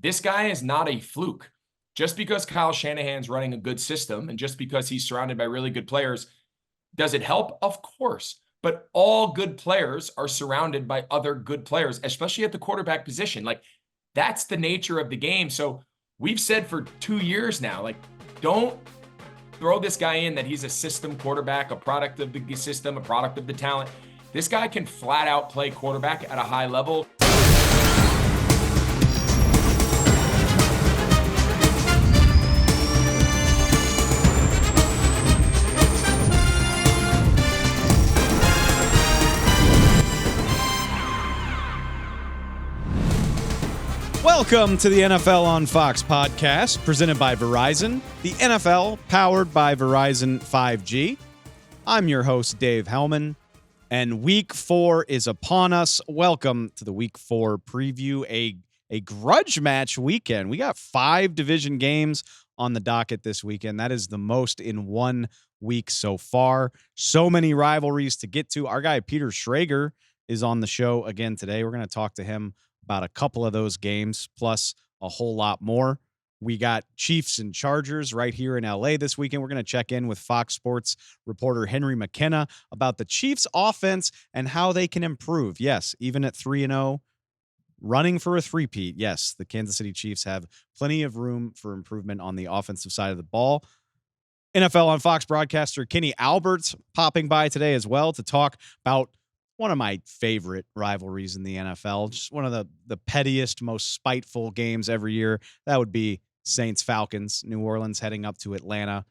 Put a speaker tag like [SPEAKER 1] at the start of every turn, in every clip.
[SPEAKER 1] This guy is not a fluke. Just because Kyle Shanahan's running a good system and just because he's surrounded by really good players, does it help? Of course. But all good players are surrounded by other good players, especially at the quarterback position. Like, that's the nature of the game. So we've said for 2 years now, like, don't throw this guy in that he's a system quarterback, a product of the system, a product of the talent. This guy can flat out play quarterback at a high level.
[SPEAKER 2] Welcome to the NFL on Fox podcast, presented by Verizon, the NFL powered by Verizon 5G. I'm your host, Dave Helman, and Week 4 is upon us. Welcome to the Week 4 preview, a grudge match weekend. We got 5 division games on the docket this weekend. That is the most in 1 week so far. So many rivalries to get to. Our guy, Peter Schrager, is on the show again today. We're going to talk to him about a couple of those games, plus a whole lot more. We got Chiefs and Chargers right here in LA this weekend. We're going to check in with Fox Sports reporter Henry McKenna about the Chiefs offense and how they can improve. Yes, even at 3-0, running for a three-peat. Yes, the Kansas City Chiefs have plenty of room for improvement on the offensive side of the ball. NFL on Fox broadcaster Kenny Albert's popping by today as well to talk about one of my favorite rivalries in the NFL, just one of the pettiest, most spiteful games every year. That would be Saints-Falcons, New Orleans heading up to Atlanta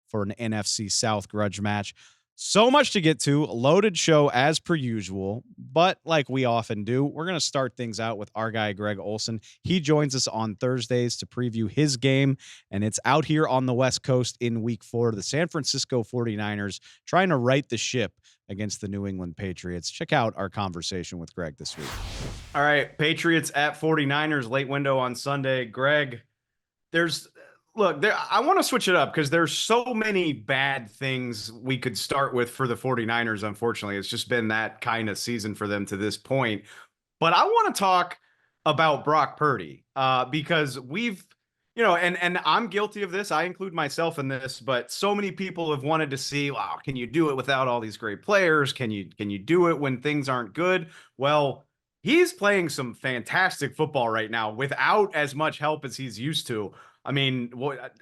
[SPEAKER 2] for an NFC South grudge match. So much to get to, a loaded show as per usual, but like we often do, we're going to start things out with our guy, Greg Olsen. He joins us on Thursdays to preview his game, and it's out here on the West Coast in Week 4. The San Francisco 49ers trying to right the ship against the New England Patriots. Check out our conversation with Greg this week.
[SPEAKER 3] All right, Patriots at 49ers, late window on Sunday. Greg, I want to switch it up because there's so many bad things we could start with for the 49ers, unfortunately. It's just been that kind of season for them to this point. But I want to talk about Brock Purdy because we've, and I'm guilty of this. I include myself in this, but so many people have wanted to see, wow, can you do it without all these great players? Can you do it when things aren't good? Well, he's playing some fantastic football right now without as much help as he's used to. I mean,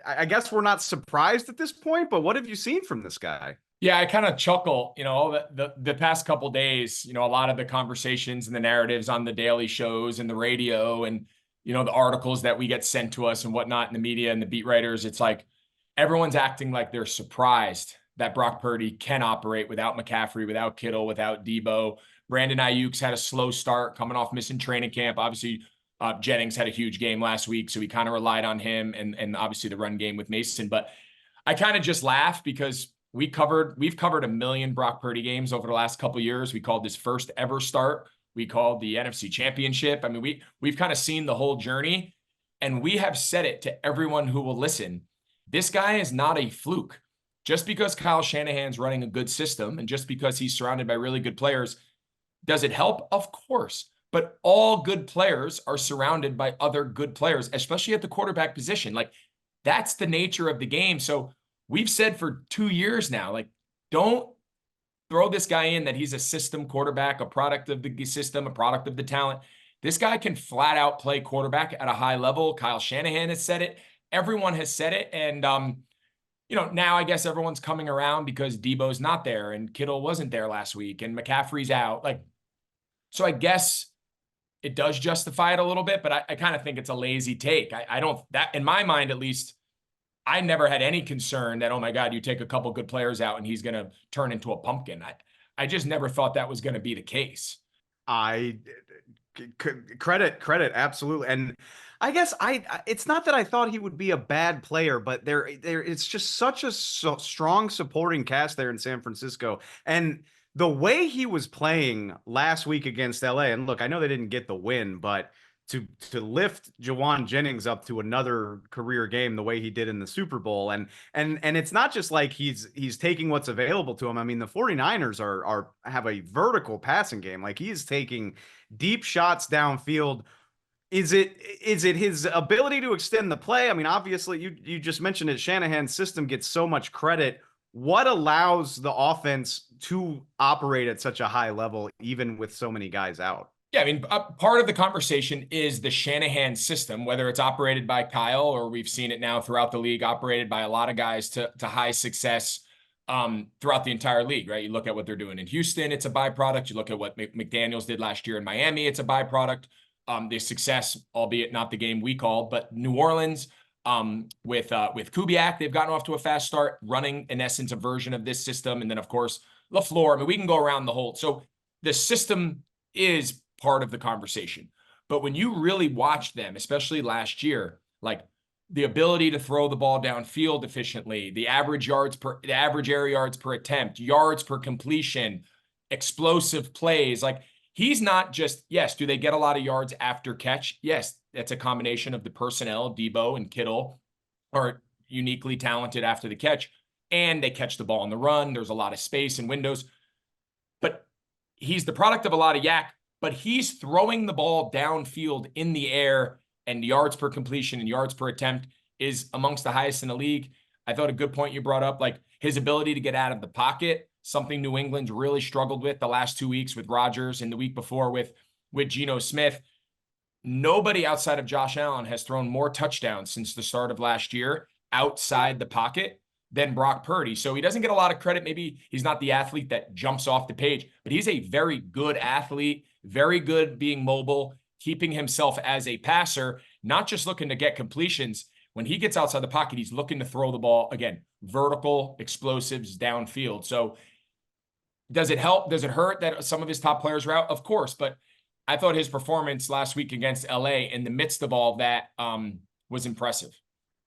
[SPEAKER 3] I guess we're not surprised at this point, but what have you seen from this guy?
[SPEAKER 1] Yeah, I kind of chuckle, the past couple days, a lot of the conversations and the narratives on the daily shows and the radio and, the articles that we get sent to us and whatnot in the media and the beat writers, it's like everyone's acting like they're surprised that Brock Purdy can operate without McCaffrey, without Kittle, without Debo. Brandon Ayuk's had a slow start coming off missing training camp. Obviously, Jennings had a huge game last week, so we kind of relied on him and obviously the run game with Mason. But I kind of just laugh because we've covered a million Brock Purdy games over the last couple of years. We called this first ever start. We called the NFC Championship. I mean, we've kind of seen the whole journey, and we have said it to everyone who will listen. This guy is not a fluke. Just because Kyle Shanahan's running a good system and just because he's surrounded by really good players, does it help? Of course. But all good players are surrounded by other good players, especially at the quarterback position. Like, that's the nature of the game. So we've said for 2 years now, like, don't throw this guy in that he's a system quarterback, a product of the system, a product of the talent. This guy can flat out play quarterback at a high level. Kyle Shanahan has said it. Everyone has said it. And, now I guess everyone's coming around because Debo's not there and Kittle wasn't there last week and McCaffrey's out. So I guess it does justify it a little bit, but I kind of think it's a lazy take. I don't, that in my mind, at least, I never had any concern that, oh my God, you take a couple good players out and he's going to turn into a pumpkin. I just never thought that was going to be the case.
[SPEAKER 3] Credit. Absolutely. And I guess it's not that I thought he would be a bad player, but it's just such a strong supporting cast there in San Francisco. And the way he was playing last week against LA, and look, I know they didn't get the win, but to lift Jawan Jennings up to another career game the way he did in the Super Bowl, and it's not just like he's taking what's available to him. I mean, the 49ers have a vertical passing game. Like, he is taking deep shots downfield Is it his ability to extend the play? I mean, obviously, you just mentioned it. Shanahan's system gets so much credit. What allows the offense to operate at such a high level, even with so many guys out?
[SPEAKER 1] Yeah, I mean, part of the conversation is the Shanahan system, whether it's operated by Kyle or we've seen it now throughout the league, operated by a lot of guys to high success throughout the entire league, right? You look at what they're doing in Houston, it's a byproduct. You look at what McDaniels did last year in Miami, it's a byproduct. The success, albeit not the game we called, but New Orleans with Kubiak, they've gotten off to a fast start, running in essence a version of this system, and then of course LaFleur. I mean, we can go around the whole. So the system is part of the conversation. But when you really watch them, especially last year, like the ability to throw the ball downfield efficiently, the average air yards per attempt, yards per completion, explosive plays, like he's not just, yes, do they get a lot of yards after catch? Yes, that's a combination of the personnel. Debo and Kittle are uniquely talented after the catch, and they catch the ball on the run. There's a lot of space and windows. But he's the product of a lot of yak, but he's throwing the ball downfield in the air, and yards per completion and yards per attempt is amongst the highest in the league. I thought a good point you brought up, like his ability to get out of the pocket, something New England's really struggled with the last 2 weeks with Rodgers and the week before with Geno Smith. Nobody outside of Josh Allen has thrown more touchdowns since the start of last year outside the pocket than Brock Purdy. So he doesn't get a lot of credit. Maybe he's not the athlete that jumps off the page, but he's a very good athlete, very good being mobile, keeping himself as a passer, not just looking to get completions. When he gets outside the pocket, he's looking to throw the ball, again, vertical explosives downfield. So does it help? Does it hurt that some of his top players are out? Of course, but I thought his performance last week against LA in the midst of all that was impressive.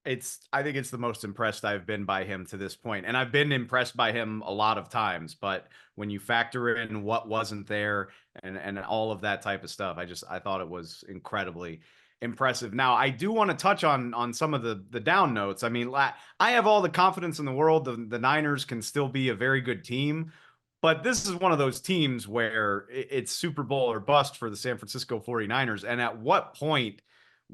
[SPEAKER 3] I think it's the most impressed I've been by him to this point. And I've been impressed by him a lot of times, but when you factor in what wasn't there and all of that type of stuff, I thought it was incredibly impressive. Now, I do want to touch on some of the down notes. I mean, I have all the confidence in the world. The Niners can still be a very good team, but this is one of those teams where it's Super Bowl or bust for the San Francisco 49ers. And at what point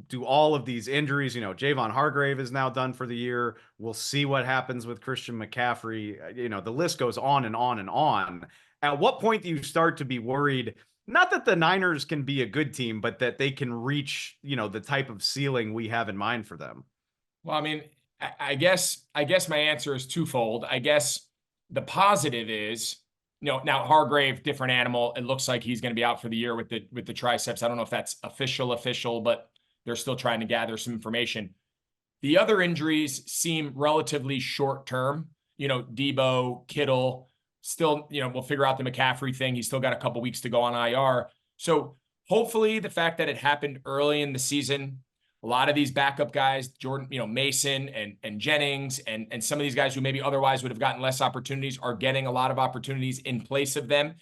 [SPEAKER 3] do all of these injuries, Javon Hargrave is now done for the year. We'll see what happens with Christian McCaffrey. The list goes on and on and on. At what point do you start to be worried, not that the Niners can be a good team, but that they can reach, the type of ceiling we have in mind for them?
[SPEAKER 1] Well, I mean, I guess my answer is twofold. I guess the positive is, now Hargrave, different animal. It looks like he's going to be out for the year with the triceps. I don't know if that's official, but they're still trying to gather some information. The other injuries seem relatively short-term. Debo, Kittle, still, we'll figure out the McCaffrey thing. He's still got a couple weeks to go on IR. So hopefully the fact that it happened early in the season, a lot of these backup guys, Jordan, Mason and Jennings and some of these guys who maybe otherwise would have gotten less opportunities are getting a lot of opportunities in place of them.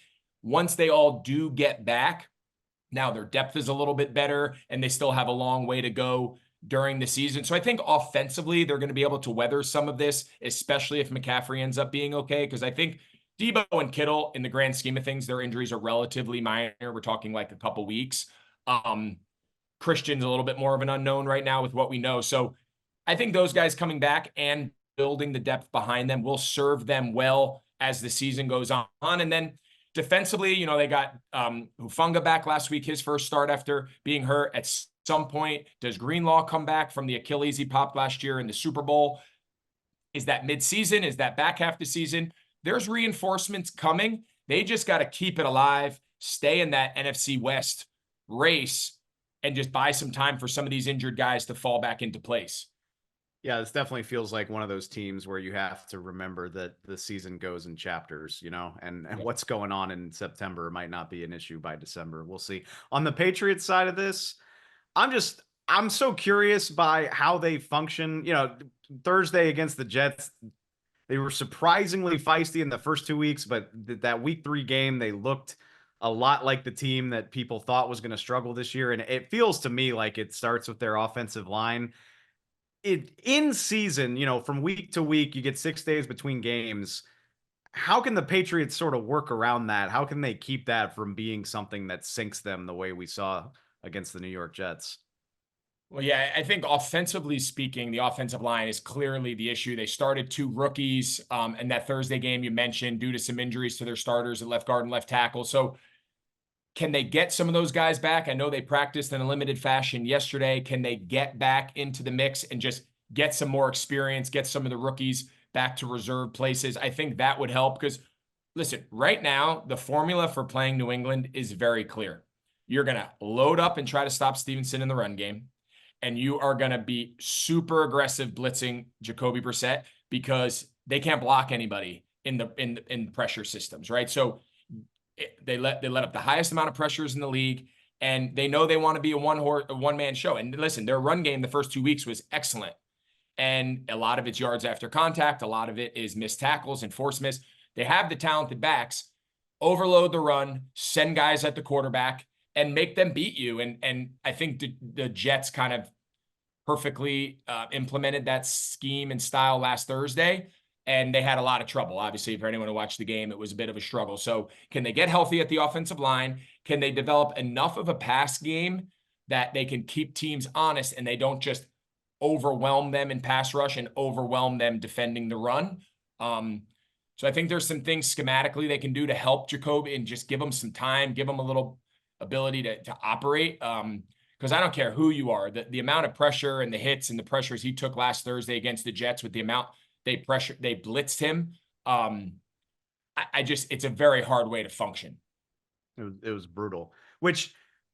[SPEAKER 1] Once they all do get back, now their depth is a little bit better, and they still have a long way to go during the season. So I think offensively, they're going to be able to weather some of this, especially if McCaffrey ends up being okay. Because I think Debo and Kittle, in the grand scheme of things, their injuries are relatively minor. We're talking like a couple weeks. Christian's a little bit more of an unknown right now with what we know. So I think those guys coming back and building the depth behind them will serve them well as the season goes on. And then defensively, they got Hufanga back last week, his first start after being hurt. At some point, does Greenlaw come back from the Achilles he popped last year in the Super Bowl? Is that midseason? Is that back half the season? There's reinforcements coming. They just got to keep it alive, stay in that NFC West race, and just buy some time for some of these injured guys to fall back into place.
[SPEAKER 3] Yeah, this definitely feels like one of those teams where you have to remember that the season goes in chapters, and what's going on in September might not be an issue by December. We'll see. On the Patriots side of this, I'm so curious by how they function. Thursday against the Jets, they were surprisingly feisty in the first 2 weeks, but that week 3 game, they looked a lot like the team that people thought was going to struggle this year. And it feels to me like it starts with their offensive line. In season, from week to week, you get 6 days between games. How can the Patriots sort of work around that? How can they keep that from being something that sinks them the way we saw against the New York Jets.
[SPEAKER 1] Well, yeah, I think offensively speaking, the offensive line is clearly the issue. They started 2 rookies in that Thursday game you mentioned due to some injuries to their starters at left guard and left tackle. So can they get some of those guys back? I know they practiced in a limited fashion yesterday. Can they get back into the mix and just get some more experience, get some of the rookies back to reserve places? I think that would help because, listen, right now, the formula for playing New England is very clear. You're going to load up and try to stop Stevenson in the run game, and you are going to be super aggressive blitzing Jacoby Brissett because they can't block anybody in the pressure systems, right? So they let up the highest amount of pressures in the league, and they know they want to be a one-man show. And listen, their run game the first 2 weeks was excellent. And a lot of it's yards after contact. A lot of it is missed tackles and force miss. They have the talented backs. Overload the run, send guys at the quarterback, and make them beat you. And I think the Jets kind of perfectly implemented that scheme and style last Thursday. And they had a lot of trouble. Obviously, for anyone who watched the game, it was a bit of a struggle. So can they get healthy at the offensive line? Can they develop enough of a pass game that they can keep teams honest and they don't just overwhelm them in pass rush and overwhelm them defending the run? So I think there's some things schematically they can do to help Jacoby and just give them some time, give them a little ability to operate. Because I don't care who you are, the amount of pressure and the hits and the pressures he took last Thursday against the Jets with the amount they blitzed him. It's a very hard way to function.
[SPEAKER 3] It was brutal, which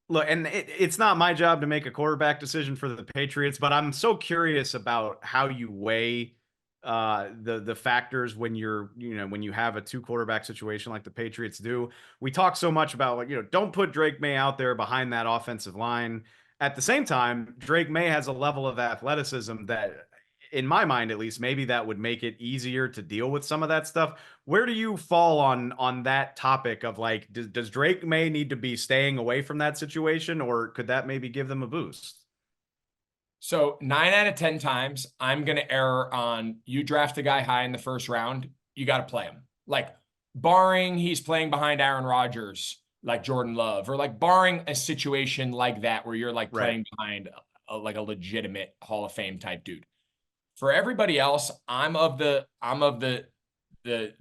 [SPEAKER 3] look, and it's not my job to make a quarterback decision for the Patriots, but I'm so curious about how you weigh the factors when when you have a 2 quarterback situation like the Patriots do. We talk so much about don't put Drake May out there behind that offensive line. At the same time, Drake May has a level of athleticism that, in my mind at least, maybe that would make it easier to deal with some of that stuff. Where do you fall on that topic of does Drake May need to be staying away from that situation, or could that maybe give them a boost?
[SPEAKER 1] So 9 out of 10 times, I'm going to err on you draft a guy high in the first round, you got to play him. Barring he's playing behind Aaron Rodgers, like Jordan Love, or barring a situation like that where you're playing behind a legitimate Hall of Fame type dude. For everybody else, I'm of the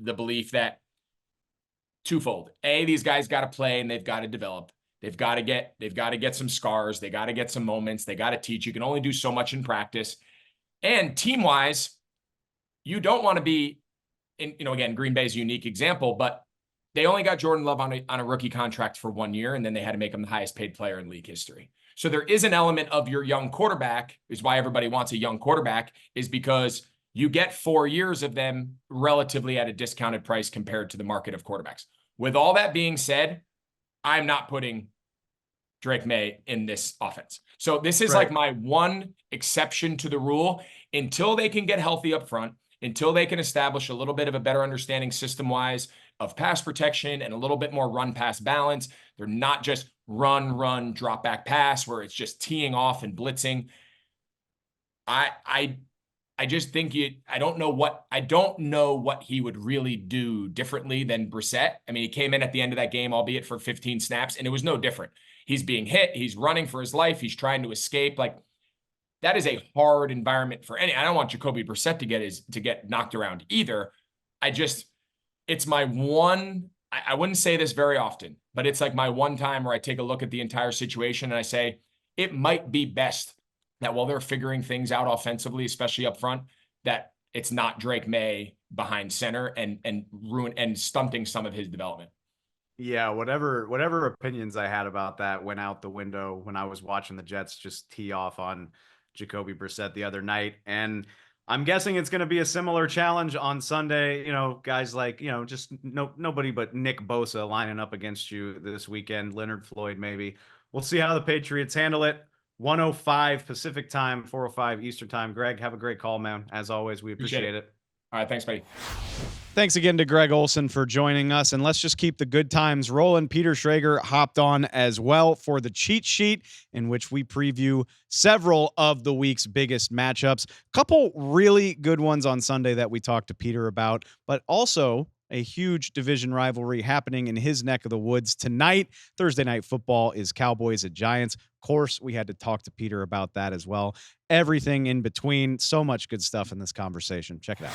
[SPEAKER 1] belief that twofold. A, these guys got to play and they've got to develop. They've got to get some scars. They got to get some moments. They got to teach. You can only do so much in practice. And team-wise, you don't want to be again, Green Bay's a unique example, but they only got Jordan Love on a rookie contract for 1 year, and then they had to make him the highest paid player in league history. So there is an element of your young quarterback, is why everybody wants a young quarterback, is because you get 4 years of them relatively at a discounted price compared to the market of quarterbacks. With all that being said, I'm not putting Drake May in this offense. So this is my one exception to the rule. Until they can get healthy up front, until they can establish a little bit of a better understanding system-wise of pass protection and a little bit more run-pass balance, they're not just run, drop back pass where it's just teeing off and blitzing. I just think I don't know what he would really do differently than Brissett. I mean, he came in at the end of that game, albeit for 15 snaps, and it was no different. He's being hit. He's running for his life. He's trying to escape. That is a hard environment for any. I don't want Jacoby Brissett to get knocked around either. It's my one. I wouldn't say this very often, but it's my one time where I take a look at the entire situation and I say it might be best that while they're figuring things out offensively, especially up front, that it's not Drake May behind center and stunting some of his development.
[SPEAKER 3] Yeah, whatever opinions I had about that went out the window when I was watching the Jets just tee off on Jacoby Brissett the other night. And I'm guessing it's going to be a similar challenge on Sunday. Guys nobody but Nick Bosa lining up against you this weekend. Leonard Floyd, maybe. We'll see how the Patriots handle it. 1:05 Pacific time, 4:05 Eastern time. Greg, have a great call, man. As always, we appreciate it.
[SPEAKER 1] All right. Thanks, buddy.
[SPEAKER 2] Thanks again to Greg Olsen for joining us, and let's just keep the good times rolling. Peter Schrager hopped on as well for the cheat sheet, in which we preview several of the week's biggest matchups. Couple really good ones on Sunday that we talked to Peter about, but also a huge division rivalry happening in his neck of the woods tonight. Thursday Night Football is Cowboys at Giants. Of course, we had to talk to Peter about that as well. Everything in between. So much good stuff in this conversation. Check it out.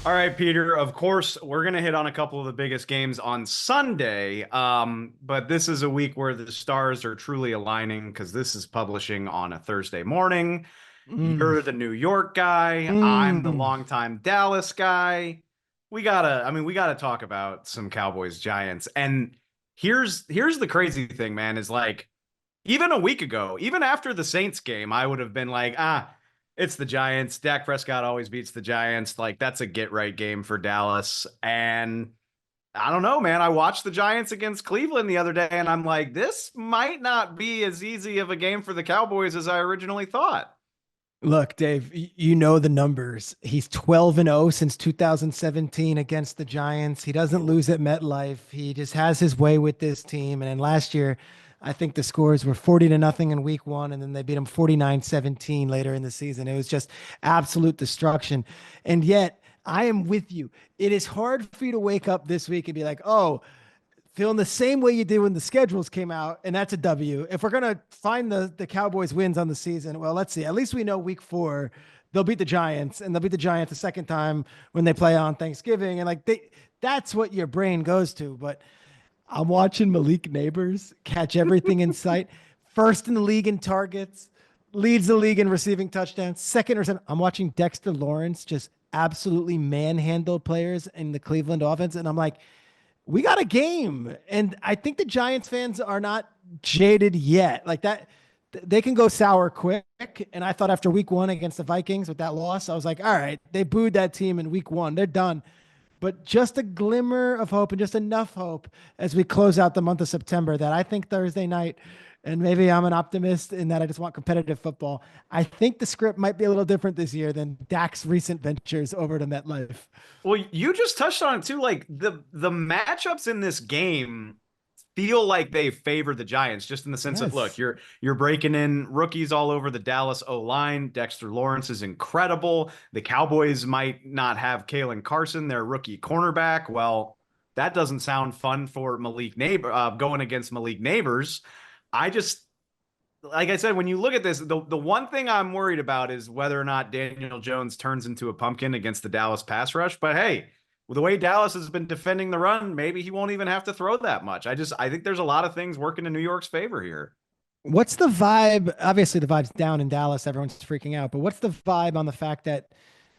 [SPEAKER 3] All right, Peter. Of course, we're going to hit on a couple of the biggest games on Sunday. But this is a week where the stars are truly aligning because this is publishing on a Thursday morning. You're the New York guy. I'm the longtime Dallas guy. We gotta talk about some Cowboys Giants. And here's the crazy thing, man, is like, even a week ago, even after the Saints game, I would have been like, it's the Giants. Dak Prescott always beats the Giants. Like, that's a get right game for Dallas. And I don't know, man. I watched the Giants against Cleveland the other day, and I'm like, this might not be as easy of a game for the Cowboys as I originally thought.
[SPEAKER 4] Look, Dave, you know the numbers. He's 12-0 since 2017 against the Giants. He doesn't lose at MetLife. He just has his way with this team. And then last year, I think the scores were 40-0 in week 1, and then they beat him 49-17 later in the season. It was just absolute destruction. And yet, I am with you. It is hard for you to wake up this week and be like, oh, feeling the same way you did when the schedules came out, and that's a W. If we're going to find the Cowboys wins on the season, well, let's see. At least we know week 4, they'll beat the Giants, and they'll beat the Giants the second time when they play on Thanksgiving. And that's what your brain goes to. But I'm watching Malik Nabers catch everything in sight. First in the league in targets, leads the league in receiving touchdowns, second or seventh. I'm watching Dexter Lawrence just absolutely manhandle players in the Cleveland offense. And I'm like, we got a game. And I think the Giants fans are not jaded yet. Like that, they can go sour quick. And I thought after week 1 against the Vikings with that loss, I was like, all right, they booed that team in week 1. They're done. But just a glimmer of hope and just enough hope as we close out the month of September that I think Thursday night, and maybe I'm an optimist in that I just want competitive football. I think the script might be a little different this year than Dak's recent ventures over to MetLife.
[SPEAKER 3] Well, you just touched on it too. Like the matchups in this game feel like they favor the Giants, just in the sense of, look, you're breaking in rookies all over the Dallas O-line. Dexter Lawrence is incredible. The Cowboys might not have Kalen Carson, their rookie cornerback. Well, that doesn't sound fun for Malik Nabers, going against Malik Nabers. Like I said, when you look at this, the one thing I'm worried about is whether or not Daniel Jones turns into a pumpkin against the Dallas pass rush. But hey, with the way Dallas has been defending the run, maybe he won't even have to throw that much. I think there's a lot of things working in New York's favor here.
[SPEAKER 4] What's the vibe? Obviously, the vibe's down in Dallas. Everyone's freaking out. But what's the vibe on the fact that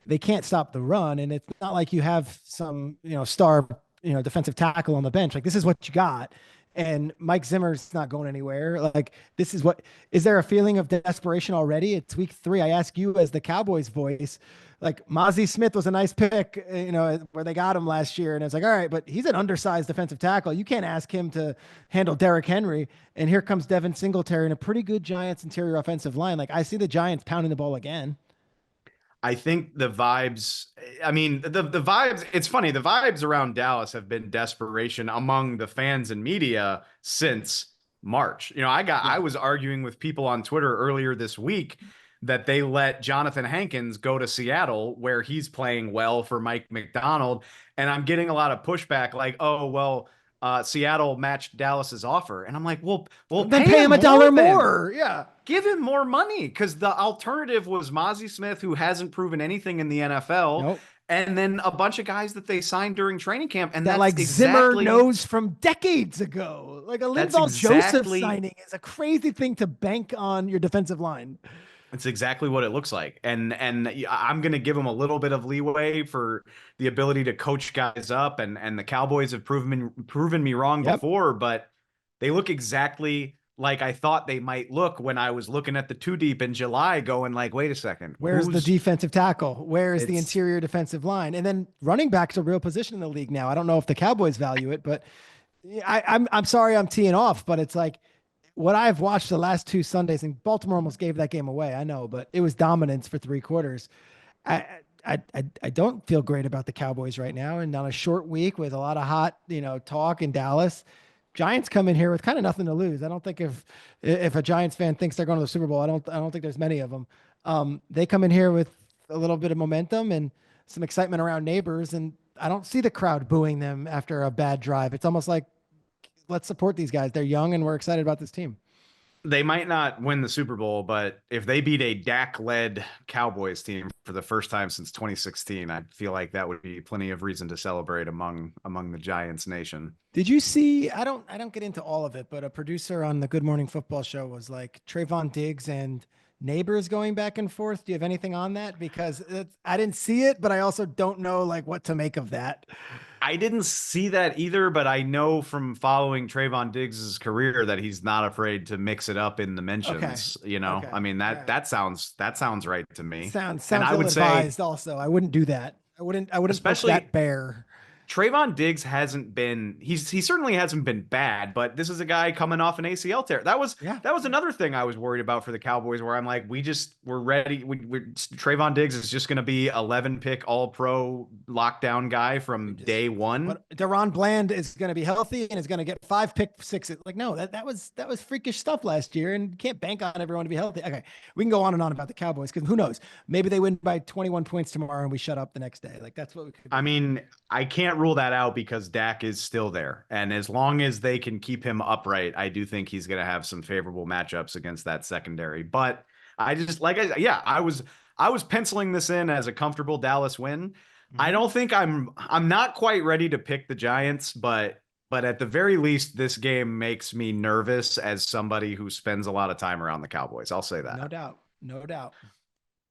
[SPEAKER 4] they can't stop the run? And it's not like you have some, star, defensive tackle on the bench. Like, this is what you got. And Mike Zimmer's not going anywhere. Like, is there a feeling of desperation already? It's week 3. I ask you as the Cowboys voice, like, Mozzie Smith was a nice pick, where they got him last year. And it's like, all right, but he's an undersized defensive tackle. You can't ask him to handle Derrick Henry. And here comes Devin Singletary and a pretty good Giants interior offensive line. Like, I see the Giants pounding the ball again.
[SPEAKER 3] I think the vibes, the vibes, it's funny. The vibes around Dallas have been desperation among the fans and media since March. I was arguing with people on Twitter earlier this week that they let Jonathan Hankins go to Seattle, where he's playing well for Mike McDonald. And I'm getting a lot of pushback like, oh, well, Seattle matched Dallas's offer. And I'm like, well,
[SPEAKER 4] then pay him $1 more. Yeah.
[SPEAKER 3] Give him more money, because the alternative was Mozzie Smith, who hasn't proven anything in the NFL.
[SPEAKER 4] Nope.
[SPEAKER 3] And then a bunch of guys that they signed during training camp. And
[SPEAKER 4] that,
[SPEAKER 3] that's
[SPEAKER 4] like, Zimmer knows from decades ago. Like, a Linval Joseph signing is a crazy thing to bank on your defensive line.
[SPEAKER 3] It's exactly what it looks like. And I'm going to give him a little bit of leeway for the ability to coach guys up. And the Cowboys have proven me wrong before, but they look exactly like I thought they might look when I was looking at the 2 deep in July, going like, wait a second.
[SPEAKER 4] Where's the defensive tackle? Where's the interior defensive line? And then running back's a real position in the league now. I don't know if the Cowboys value it, but I'm sorry I'm teeing off, but it's like, what I've watched the last 2 Sundays, and Baltimore almost gave that game away, I know, but it was dominance for 3 quarters. I don't feel great about the Cowboys right now. And on a short week with a lot of hot, talk in Dallas, Giants come in here with kind of nothing to lose. I don't think if a Giants fan thinks they're going to the Super Bowl, I don't think there's many of them. They come in here with a little bit of momentum and some excitement around Nabers, and I don't see the crowd booing them after a bad drive. It's almost like, let's support these guys. They're young and we're excited about this team.
[SPEAKER 3] They might not win the Super Bowl, but if they beat a Dak-led Cowboys team for the first time since 2016, I feel like that would be plenty of reason to celebrate among the Giants nation.
[SPEAKER 4] Did you see? I don't get into all of it, but a producer on the Good Morning Football show was like Trayvon Diggs and Neighbors going back and forth. Do you have anything on that? Because I didn't see it, but I also don't know like what to make of that.
[SPEAKER 3] I didn't see that either, but I know from following Trayvon Diggs' career that he's not afraid to mix it up in the mentions.
[SPEAKER 4] Okay.
[SPEAKER 3] You know,
[SPEAKER 4] Okay.
[SPEAKER 3] I mean that sounds right to me.
[SPEAKER 4] Sounds
[SPEAKER 3] and I would say,
[SPEAKER 4] ill-advised. Also, I wouldn't do that. I wouldn't
[SPEAKER 3] especially
[SPEAKER 4] poke that bear.
[SPEAKER 3] Trayvon Diggs hasn't been he certainly hasn't been bad, but this is a guy coming off an ACL tear. That was another thing I was worried about for the Cowboys, where I'm like, we're ready. Trayvon Diggs is just going to be 11 pick all pro lockdown guy from day one.
[SPEAKER 4] But Deron Bland is going to be healthy and is going to get 5 pick sixes. Like, no, that was freakish stuff last year, and you can't bank on everyone to be healthy. Okay, we can go on and on about the Cowboys because who knows? Maybe they win by 21 points tomorrow and we shut up the next day. Like that's what we could do.
[SPEAKER 3] I mean, I can't rule that out because Dak is still there. And as long as they can keep him upright, I do think he's going to have some favorable matchups against that secondary. But I just I was penciling this in as a comfortable Dallas win.
[SPEAKER 4] Mm-hmm.
[SPEAKER 3] I don't think I'm not quite ready to pick the Giants, but at the very least, this game makes me nervous as somebody who spends a lot of time around the Cowboys. I'll say that.
[SPEAKER 4] No doubt. No doubt.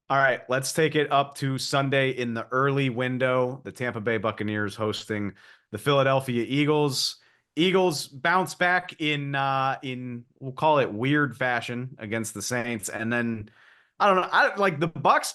[SPEAKER 3] All right, let's take it up to Sunday in the early window. The Tampa Bay Buccaneers hosting the Philadelphia Eagles. Eagles bounce back in we'll call it weird fashion against the Saints, and then I don't know. I like the Bucs.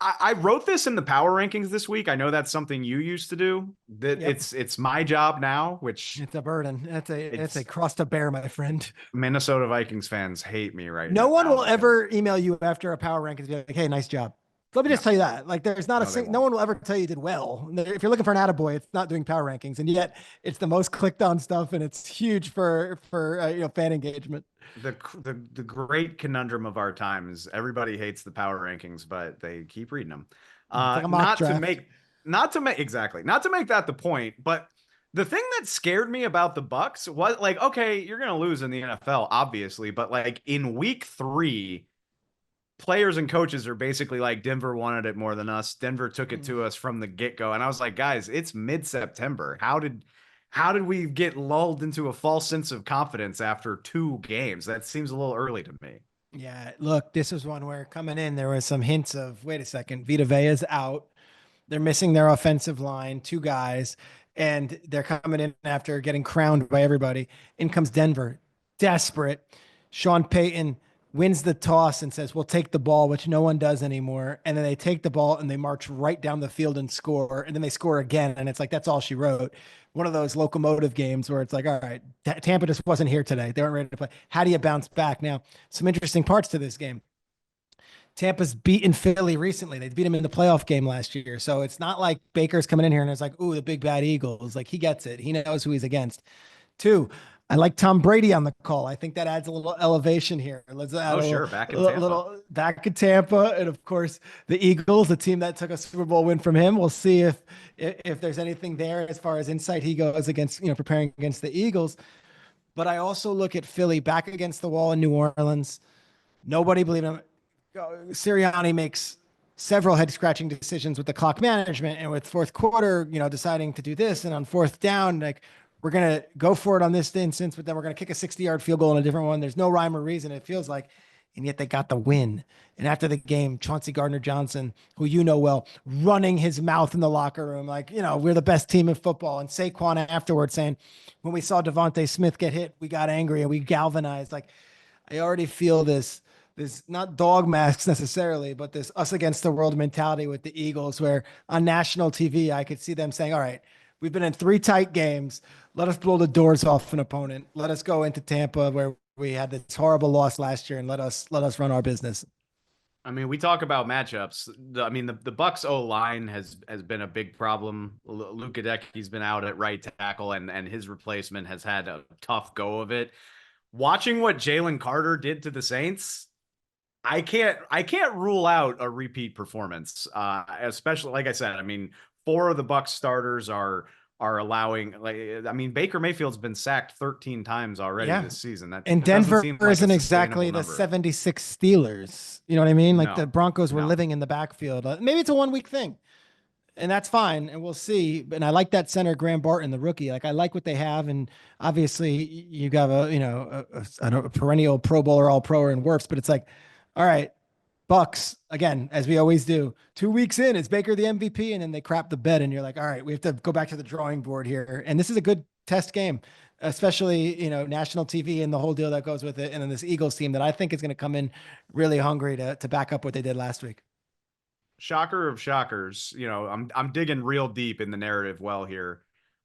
[SPEAKER 3] I wrote this in the power rankings this week. I know that's something you used to do. That it's my job now, which
[SPEAKER 4] it's a burden. It's a cross to bear, my friend.
[SPEAKER 3] Minnesota Vikings fans hate me right now.
[SPEAKER 4] No one will ever email you after a power rankings and be like, "Hey, nice job." Let me just tell you that. Like, there's not no one will ever tell you did well. If you're looking for an attaboy, it's not doing power rankings, and yet it's the most clicked on stuff, and it's huge for fan engagement.
[SPEAKER 3] The great conundrum of our time is everybody hates the power rankings, but they keep reading them.
[SPEAKER 4] Like not to make
[SPEAKER 3] that the point, but the thing that scared me about the Bucs was like, okay, you're gonna lose in the NFL, obviously, but like in week 3, players and coaches are basically like, Denver wanted it more than us. Denver took it to us from the get-go. And I was like, guys, it's mid-September. How did we get lulled into a false sense of confidence after 2 games? That seems a little early to me.
[SPEAKER 4] Yeah, look, this was one where coming in, there was some hints of, wait a second, Vita Vea's out. They're missing their offensive line, 2 guys, and they're coming in after getting crowned by everybody. In comes Denver, desperate. Sean Payton wins the toss and says, we'll take the ball, which no one does anymore. And then they take the ball and they march right down the field and score. And then they score again. And it's like, that's all she wrote. One of those locomotive games where it's like, all right, Tampa just wasn't here today. They weren't ready to play. How do you bounce back? Now, some interesting parts to this game. Tampa's beaten Philly recently. They beat him in the playoff game last year. So it's not like Baker's coming in here and it's like, ooh, the big bad Eagles. Like, he gets it. He knows who he's against. 2, I like Tom Brady on the call. I think that adds a little elevation here. Let's add
[SPEAKER 3] back in Tampa.
[SPEAKER 4] Back in Tampa, and of course the Eagles, the team that took a Super Bowl win from him. We'll see if there's anything there as far as insight he goes against, preparing against the Eagles. But I also look at Philly back against the wall in New Orleans. Nobody believed him. Sirianni makes several head scratching decisions with the clock management and with fourth quarter, deciding to do this, and on 4th down, like, we're going to go for it on this instance, but then we're going to kick a 60-yard field goal in a different one. There's no rhyme or reason, it feels like, and yet they got the win. And after the game, Chauncey Gardner-Johnson, who you know well, running his mouth in the locker room, like, we're the best team in football. And Saquon afterwards saying, when we saw Devontae Smith get hit, we got angry and we galvanized. Like, I already feel this not dog masks necessarily, but this us against the world mentality with the Eagles, where on national TV, I could see them saying, all right, we've been in 3 tight games. Let us blow the doors off an opponent. Let us go into Tampa where we had this horrible loss last year, and let us run our business.
[SPEAKER 3] I mean, we talk about matchups. The Bucs O-line has been a big problem. Luke Gadecki's been out at right tackle, and his replacement has had a tough go of it. Watching what Jalen Carter did to the Saints, I can't rule out a repeat performance, especially, like I said, I mean, 4 of the Bucs starters are allowing, like, I mean, Baker Mayfield's been sacked 13 times already this season.
[SPEAKER 4] And
[SPEAKER 3] That doesn't
[SPEAKER 4] Denver
[SPEAKER 3] seem like a
[SPEAKER 4] isn't
[SPEAKER 3] sustainable
[SPEAKER 4] exactly the
[SPEAKER 3] number.
[SPEAKER 4] 76 Steelers. You know what I mean? Like the
[SPEAKER 3] No,
[SPEAKER 4] Broncos were
[SPEAKER 3] no.
[SPEAKER 4] living in the backfield. Maybe it's a 1 week thing. And that's fine, and we'll see. And I like that center, Graham Barton, the rookie. Like I like what they have, and obviously you got a perennial Pro Bowler, All Pro, and Wirfs. But it's like, all right, Bucks again, as we always do. 2 weeks in, is Baker the MVP, and then they crap the bed, and you're like, all right, we have to go back to the drawing board here. And this is a good test game, especially national TV and the whole deal that goes with it. And then this Eagles team that I think is going to come in really hungry to back up what they did last week.
[SPEAKER 3] Shocker of shockers, I'm digging real deep in the narrative well here.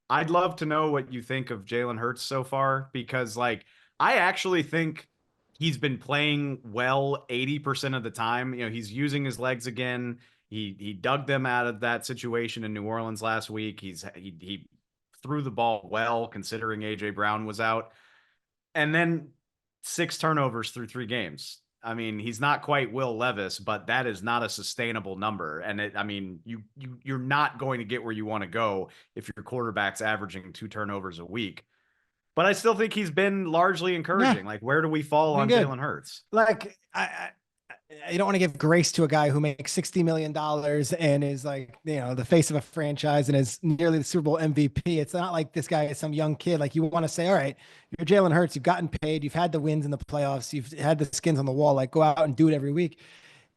[SPEAKER 3] I'd love to know what you think of Jalen Hurts so far, because like I actually think he's been playing well 80% of the time. He's using his legs again. He dug them out of that situation in New Orleans last week. He threw the ball well considering AJ Brown was out. And then 6 turnovers through 3 games. I mean, he's not quite Will Levis, but that is not a sustainable number. And you're not going to get where you want to go if your quarterback's averaging 2 turnovers a week. But I still think he's been largely encouraging. Like, where do we fall on Jalen Hurts?
[SPEAKER 4] Like, you don't want to give grace to a guy who makes $60 million and is like, the face of a franchise and is nearly the Super Bowl MVP. It's not like this guy is some young kid. Like, you want to say, all right, you're Jalen Hurts. You've gotten paid. You've had the wins in the playoffs. You've had the skins on the wall. Like, go out and do it every week.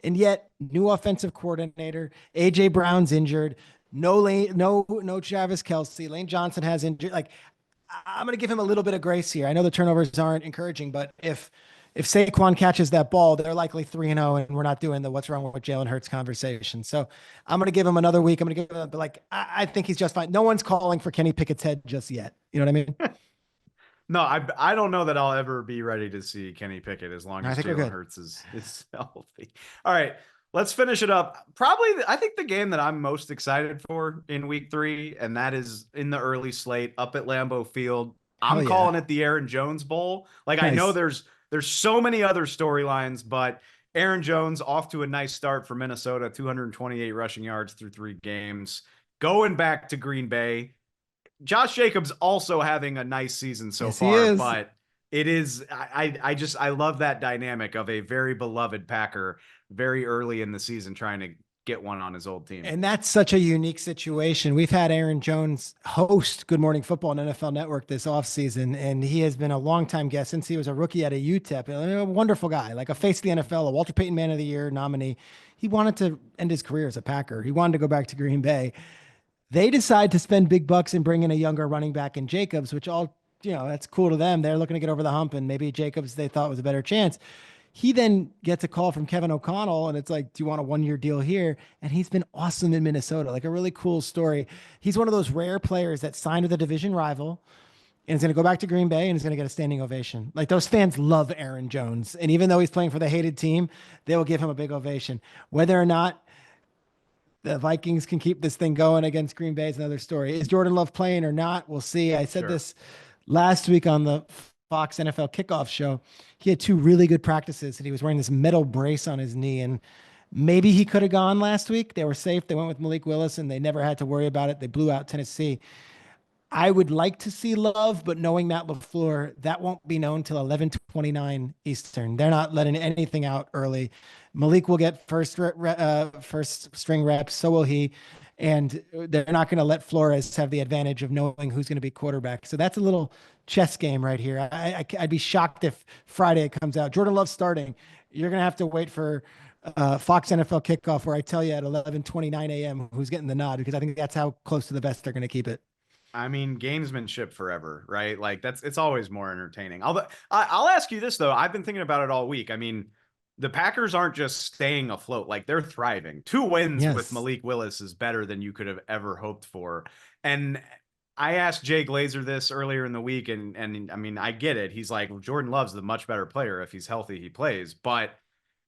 [SPEAKER 4] And yet, new offensive coordinator, AJ Brown's injured. No Travis Kelce. Lane Johnson has injured. Like, I'm going to give him a little bit of grace here. I know the turnovers aren't encouraging, but if Saquon catches that ball, they're likely 3-0, and we're not doing the what's wrong with Jalen Hurts conversation. So I'm going to give him another week. I'm going to give him, but like, I think he's just fine. No one's calling for Kenny Pickett's head just yet. You know what I mean?
[SPEAKER 3] No, I don't know that I'll ever be ready to see Kenny Pickett as long as Jalen Hurts is healthy. All right, let's finish it up. Probably, I think the game that I'm most excited for in week 3, and that is in the early slate up at Lambeau Field. I'm calling it the Aaron Jones Bowl. Like, nice. I know there's so many other storylines, but Aaron Jones off to a nice start for Minnesota, 228 rushing yards through 3 games. Going back to Green Bay. Josh Jacobs also having a nice season so far, but it is, I love that dynamic of a very beloved Packer very early in the season trying to get one on his old team.
[SPEAKER 4] And that's such a unique situation. We've had Aaron Jones host Good Morning Football on NFL Network this offseason, and he has been a longtime guest since he was a rookie at a UTEP. A wonderful guy, like a face of the NFL, a Walter Payton Man of the Year nominee. He wanted to end his career as a Packer. He wanted to go back to Green Bay. They decide to spend big bucks and bring in a younger running back in Jacobs, which that's cool to them. They're looking to get over the hump, and maybe Jacobs they thought was a better chance. He then gets a call from Kevin O'Connell, and it's like, do you want a 1-year deal here? And he's been awesome in Minnesota, like a really cool story. He's one of those rare players that signed with a division rival and is going to go back to Green Bay and is going to get a standing ovation. Like, those fans love Aaron Jones. And even though he's playing for the hated team, they will give him a big ovation. Whether or not the Vikings can keep this thing going against Green Bay is another story. Is Jordan Love playing or not? We'll see. I said this last week on the Fox NFL kickoff show. He had 2 really good practices, and he was wearing this metal brace on his knee. And maybe he could have gone last week. They were safe. They went with Malik Willis, and they never had to worry about it. They blew out Tennessee. I would like to see Love, but knowing Matt LaFleur, that won't be known till 11:29 Eastern. They're not letting anything out early. Malik will get first string reps. So will he. And they're not going to let Flores have the advantage of knowing who's going to be quarterback. So that's a little chess game right here. I'd be shocked if Friday it comes out. Jordan Love starting. You're going to have to wait for Fox NFL kickoff, where I tell you at 11:29 a.m. who's getting the nod, because I think that's how close to the best they're going to keep it.
[SPEAKER 3] I mean, gamesmanship forever, right? Like, it's always more entertaining. I'll ask you this though. I've been thinking about it all week. I mean, the Packers aren't just staying afloat, like, they're thriving. 2 wins with Malik Willis is better than you could have ever hoped for. And I asked Jay Glazer this earlier in the week, and I mean, I get it. He's like, well, Jordan Love's the much better player. If he's healthy, he plays. But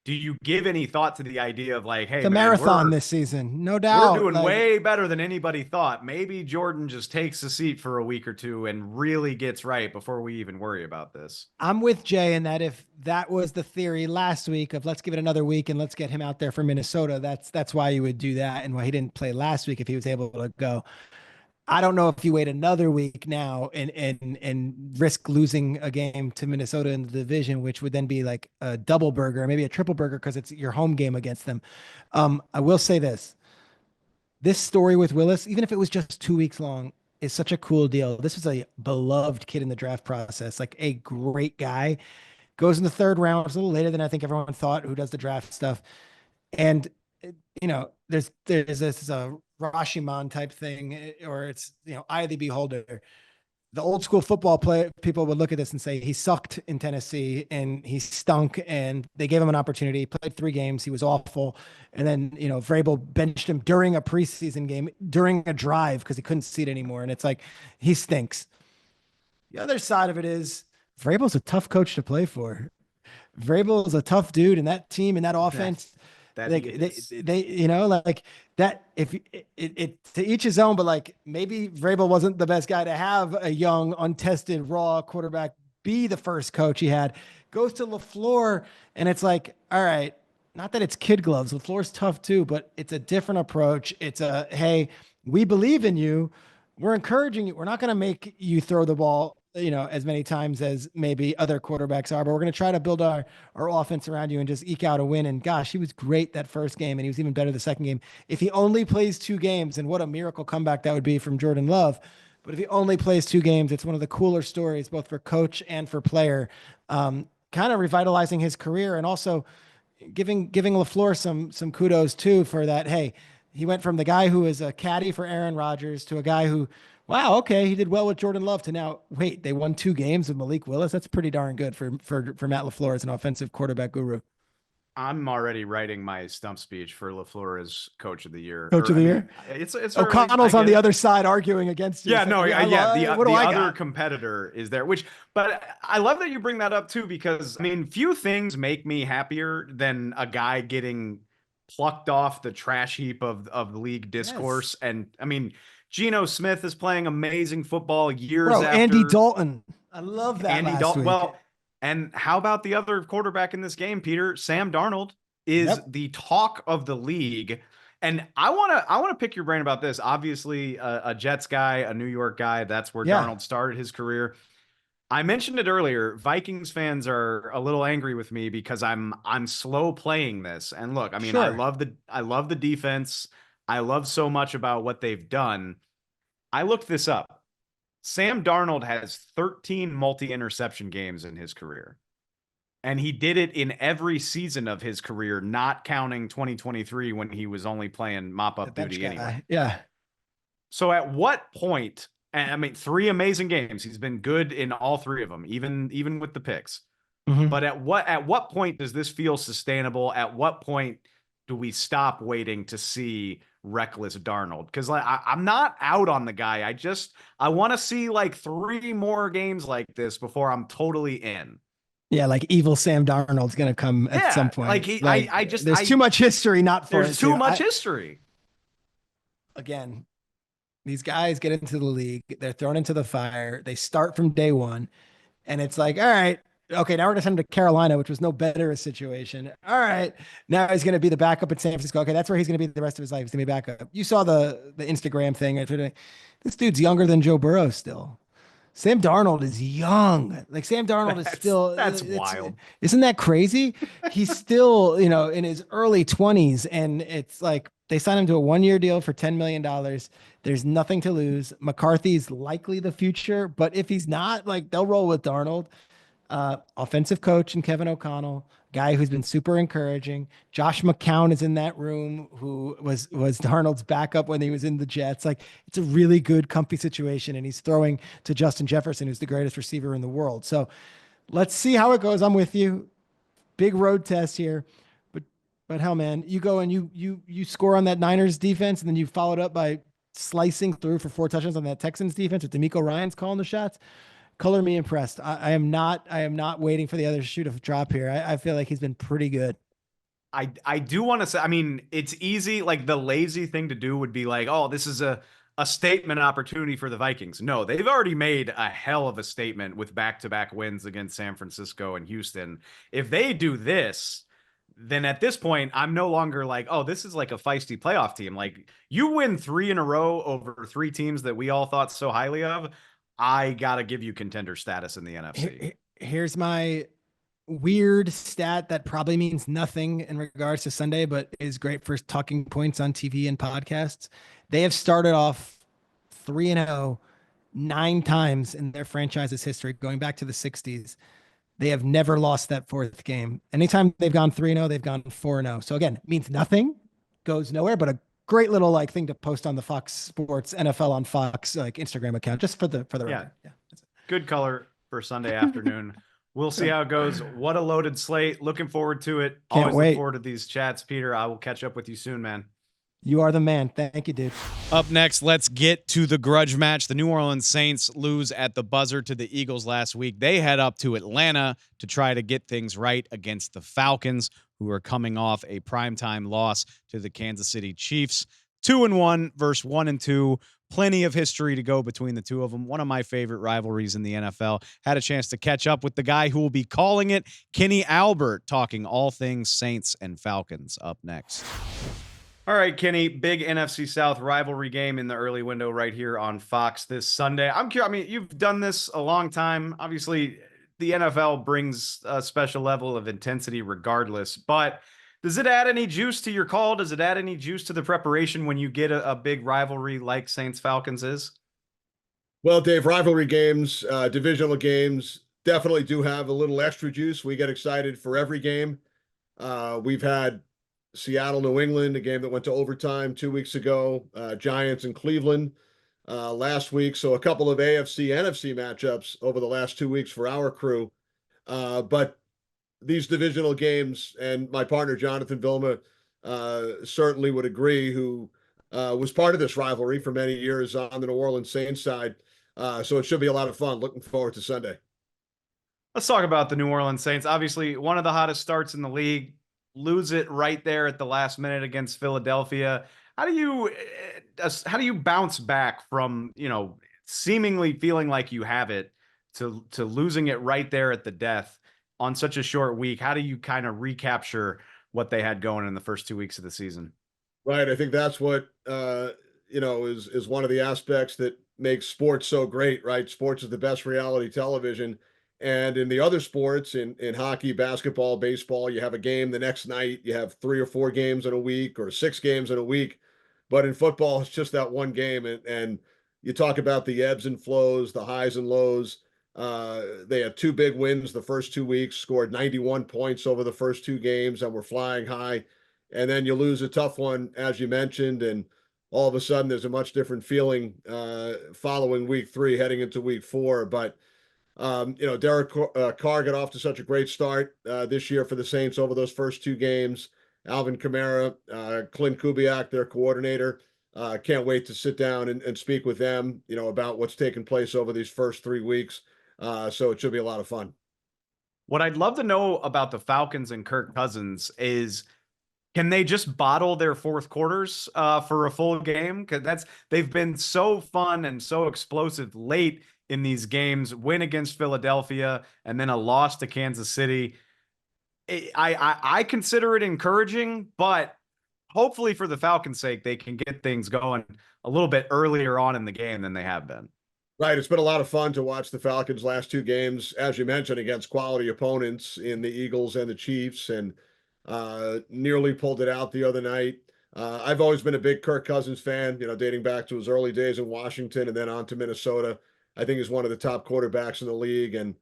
[SPEAKER 3] do you give any thought to the idea of like, hey,
[SPEAKER 4] The
[SPEAKER 3] man,
[SPEAKER 4] marathon this season, no
[SPEAKER 3] we're
[SPEAKER 4] doubt.
[SPEAKER 3] doing way better than anybody thought. Maybe Jordan just takes the seat for a week or two and really gets right before we even worry about this.
[SPEAKER 4] I'm with Jay in that if that was the theory last week of let's give it another week and let's get him out there for Minnesota, that's why you would do that and why he didn't play last week if he was able to go. I don't know if you wait another week now and risk losing a game to Minnesota in the division, which would then be like a double burger, maybe a triple burger because it's your home game against them. I will say this story with Willis, even if it was just 2 weeks long, is such a cool deal. This was a beloved kid in the draft process, like a great guy. Goes in the third round. It's a little later than I think everyone thought who does the draft stuff. And there's this Rashomon type thing, or it's eye of the beholder. The old school football people would look at this and say he sucked in Tennessee and he stunk, and they gave him an opportunity. He played 3 games. He was awful. And then, Vrabel benched him during a preseason game, during a drive, because he couldn't see it anymore. And it's like, he stinks. The other side of it is Vrabel's a tough coach to play for. Vrabel is a tough dude, and that team and that offense, they like that. If it to each his own, but like maybe Vrabel wasn't the best guy to have a young, untested, raw quarterback be the first coach he had. Goes to LaFleur, and it's like, all right, not that it's kid gloves. LaFleur's tough too, but it's a different approach. It's a, hey, we believe in you. We're encouraging you. We're not going to make you throw the ball, as many times as maybe other quarterbacks are, but we're going to try to build our offense around you and just eke out a win. And gosh, he was great that first game, and he was even better the second game. If he only plays 2 games, and what a miracle comeback that would be from Jordan Love. But if he only plays 2 games, it's one of the cooler stories, both for coach and for player, kind of revitalizing his career, and also giving LaFleur some kudos too for that. Hey, he went from the guy who is a caddy for Aaron Rodgers to a guy who, wow, okay, he did well with Jordan Love, to now, wait, they won 2 games with Malik Willis. That's pretty darn good for Matt LaFleur as an offensive quarterback guru.
[SPEAKER 3] I'm already writing my stump speech for LaFleur as Coach of the Year.
[SPEAKER 4] Coach of the Year?
[SPEAKER 3] It's
[SPEAKER 4] O'Connell's on the other side arguing against you.
[SPEAKER 3] Yeah, no, the other
[SPEAKER 4] got?
[SPEAKER 3] competitor is there, but I love that you bring that up too, because few things make me happier than a guy getting plucked off the trash heap of league discourse. Yes. And Geno Smith is playing amazing football years after.
[SPEAKER 4] Andy Dalton. I love that.
[SPEAKER 3] Andy Dalton. Well, and how about the other quarterback in this game, Peter? Sam Darnold is the talk of the league. And I want to pick your brain about this. Obviously, a Jets guy, a New York guy. That's where Darnold started his career. I mentioned it earlier. Vikings fans are a little angry with me because I'm slow playing this. And look, sure. I love the defense. I love so much about what they've done. I looked this up. Sam Darnold has 13 multi-interception games in his career. And he did it in every season of his career, not counting 2023 when he was only playing mop-up duty anyway.
[SPEAKER 4] Yeah.
[SPEAKER 3] So at what point, 3 amazing games. He's been good in all 3 of them, even with the picks. Mm-hmm. But at what point does this feel sustainable? At what point do we stop waiting to see reckless Darnold? Because I'm not out on the guy. I want to see like 3 more games like this before I'm totally in.
[SPEAKER 4] Yeah, like evil Sam Darnold's going to come at some point. There's too much history not for
[SPEAKER 3] There's too much history.
[SPEAKER 4] Again, these guys get into the league. They're thrown into the fire. They start from day one. And it's like, all right, okay, now we're going to send him to Carolina, which was no better a situation. All right, now he's going to be the backup at San Francisco. Okay, that's where he's going to be the rest of his life. He's going to be backup. You saw the Instagram thing. This dude's younger than Joe Burrow still. Sam Darnold is young. Like Sam Darnold is still.
[SPEAKER 3] That's wild.
[SPEAKER 4] Isn't that crazy? He's still, in his early 20s, and it's like they signed him to a 1-year deal for $10 million. There's nothing to lose. McCarthy's likely the future, but if he's not, like they'll roll with Darnold. Offensive coach and Kevin O'Connell, guy who's been super encouraging. Josh McCown is in that room, who was Darnold's backup when he was in the Jets. Like, it's a really good, comfy situation, and he's throwing to Justin Jefferson, who's the greatest receiver in the world. So let's see how it goes. I'm with you. Big road test here. But hell, man, you go and you score on that Niners defense, and then you followed up by slicing through for 4 touchdowns on that Texans defense with D'Amico Ryans calling the shots. Color me impressed. I am not waiting for the other shoe to drop here. I feel like he's been pretty good.
[SPEAKER 3] I do want to say, I mean, it's easy. Like the lazy thing to do would be like, oh, this is a statement opportunity for the Vikings. No, they've already made a hell of a statement with back-to-back wins against San Francisco and Houston. If they do this, then at this point, I'm no longer like, oh, this is like a feisty playoff team. Like you win 3 in a row over 3 teams that we all thought so highly of. I got to give you contender status in the NFC.
[SPEAKER 4] Here's my weird stat that probably means nothing in regards to Sunday, but is great for talking points on TV and podcasts. They have started off 3-0 9 times in their franchise's history, going back to the 60s. They have never lost that 4th game. Anytime they've gone 3-0, they've gone 4-0. So again, means nothing, goes nowhere, but a great little like thing to post on the Fox Sports NFL on Fox like Instagram account, just for the record. Yeah,
[SPEAKER 3] good color for Sunday afternoon. We'll see how it goes. What a loaded slate. Looking forward to it.
[SPEAKER 4] Can't
[SPEAKER 3] Always
[SPEAKER 4] wait.
[SPEAKER 3] look forward to these chats, Peter. I will catch up with you soon, man.
[SPEAKER 4] You are the man. Thank you, dude.
[SPEAKER 2] Up next, let's get to the grudge match. The New Orleans Saints lose at the buzzer to the Eagles last week. They head up to Atlanta to try to get things right against the Falcons, who are coming off a primetime loss to the Kansas City Chiefs. 2-1 versus 1-2. Plenty of history to go between the two of them. One of my favorite rivalries in the NFL. Had a chance to catch up with the guy who will be calling it, Kenny Albert, talking all things Saints and Falcons. Up next.
[SPEAKER 3] All right, Kenny, big NFC South rivalry game in the early window right here on Fox this Sunday. I'm curious. I mean, you've done this a long time. Obviously, the NFL brings a special level of intensity regardless, but does it add any juice to your call? Does it add any juice to the preparation when you get a big rivalry like Saints Falcons is?
[SPEAKER 5] Well, Dave, rivalry games, divisional games definitely do have a little extra juice. We get excited for every game. We've had Seattle, New England, a game that went to overtime 2 weeks ago, Giants and Cleveland last week. So a couple of AFC, NFC matchups over the last 2 weeks for our crew. But these divisional games, and my partner, Jonathan Vilma, certainly would agree, who was part of this rivalry for many years on the New Orleans Saints side. So it should be a lot of fun. Looking forward to Sunday.
[SPEAKER 3] Let's talk about the New Orleans Saints. Obviously, one of the hottest starts in the league. Lose it right there at the last minute against Philadelphia. How do you bounce back from, seemingly feeling like you have it to losing it right there at the death on such a short week? How do you kind of recapture what they had going in the first 2 weeks of the season?
[SPEAKER 5] Right. I think that's what, is one of the aspects that makes sports so great, right? Sports is the best reality television. And in the other sports, in hockey, basketball, baseball, you have a game the next night. You have 3 or 4 games in a week or 6 games in a week. But in football, it's just that one game. And you talk about the ebbs and flows, the highs and lows. They had 2 big wins the first 2 weeks, scored 91 points over the first 2 games, and were flying high. And then you lose a tough one, as you mentioned, and all of a sudden there's a much different feeling following week 3, heading into week 4. But Derek Carr got off to such a great start this year for the Saints over those first 2 games. Alvin Kamara, Clint Kubiak, their coordinator. Can't wait to sit down and speak with them, about what's taken place over these first 3 weeks. So it should be a lot of fun.
[SPEAKER 3] What I'd love to know about the Falcons and Kirk Cousins is, can they just bottle their fourth quarters for a full game? Because they've been so fun and so explosive late in these games. Win against Philadelphia and then a loss to Kansas City. I consider it encouraging, but hopefully for the Falcons' sake, they can get things going a little bit earlier on in the game than they have been.
[SPEAKER 5] Right. It's been a lot of fun to watch the Falcons' last 2 games, as you mentioned, against quality opponents in the Eagles and the Chiefs, and nearly pulled it out the other night. I've always been a big Kirk Cousins fan, dating back to his early days in Washington and then on to Minnesota. I think he's one of the top quarterbacks in the league, and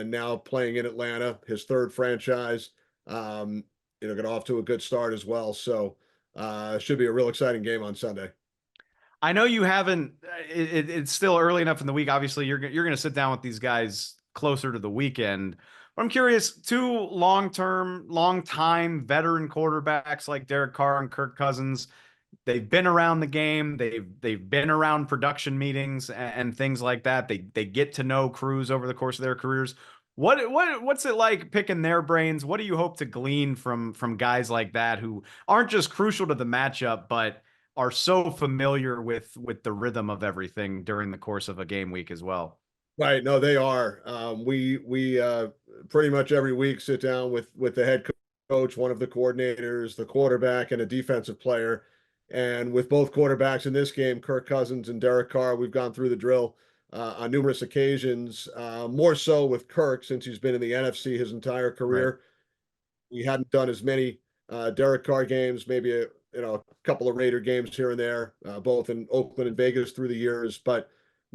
[SPEAKER 5] now playing in Atlanta, his 3rd franchise, got off to a good start as well. So should be a real exciting game on Sunday.
[SPEAKER 3] I know you haven't, it's still early enough in the week. Obviously you're going to sit down with these guys closer to the weekend. But I'm curious, 2 long-time veteran quarterbacks like Derek Carr and Kirk Cousins, they've been around the game. They've been around production meetings and things like that. They get to know crews over the course of their careers. What's it like picking their brains? What do you hope to glean from guys like that who aren't just crucial to the matchup, but are so familiar with the rhythm of everything during the course of a game week as well?
[SPEAKER 5] Right. No, they are. We pretty much every week sit down with the head coach, one of the coordinators, the quarterback, and a defensive player. And with both quarterbacks in this game, Kirk Cousins and Derek Carr, we've gone through the drill on numerous occasions. More so with Kirk since he's been in the NFC his entire
[SPEAKER 3] Right.
[SPEAKER 5] career. We hadn't done as many Derek Carr games, maybe a couple of Raider games here and there, both in Oakland and Vegas through the years. But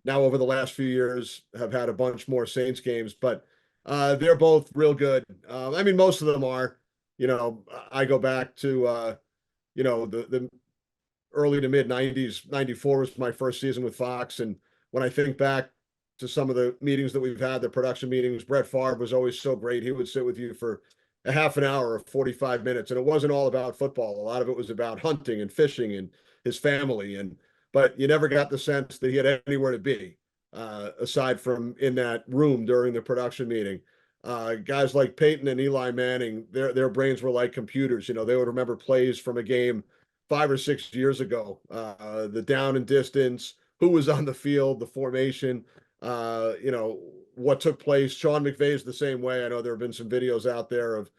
[SPEAKER 5] now over the last few years, have had a bunch more Saints games. But they're both real good. I mean, most of them are. I go back to the early to mid 90s. 94 was my first season with Fox, and when I think back to some of the meetings that we've had, the production meetings, Brett Favre was always so great. He would sit with you for a half an hour or 45 minutes. And it wasn't all about football. A lot of it was about hunting and fishing and his family. But you never got the sense that he had anywhere to be, aside from in that room during the production meeting. Guys like Peyton and Eli Manning, their brains were like computers. They would remember plays from a game 5 or 6 years ago, the down and distance, who was on the field, the formation, what took place. Sean McVay's the same way. I know there have been some videos out there of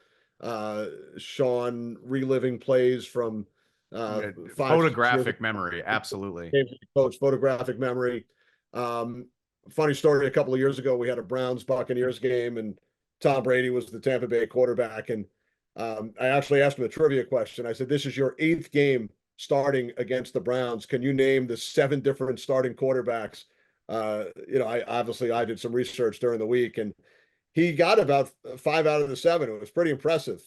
[SPEAKER 5] Sean reliving plays from
[SPEAKER 3] Photographic memory, absolutely.
[SPEAKER 5] Coach, photographic memory. Funny story, a couple of years ago, we had a Browns Buccaneers game, and Tom Brady was the Tampa Bay quarterback. And I actually asked him a trivia question. I said, this is your 8th game starting against the Browns. Can you name the 7 different starting quarterbacks? I did some research during the week, and he got about 5 out of the 7. It was pretty impressive.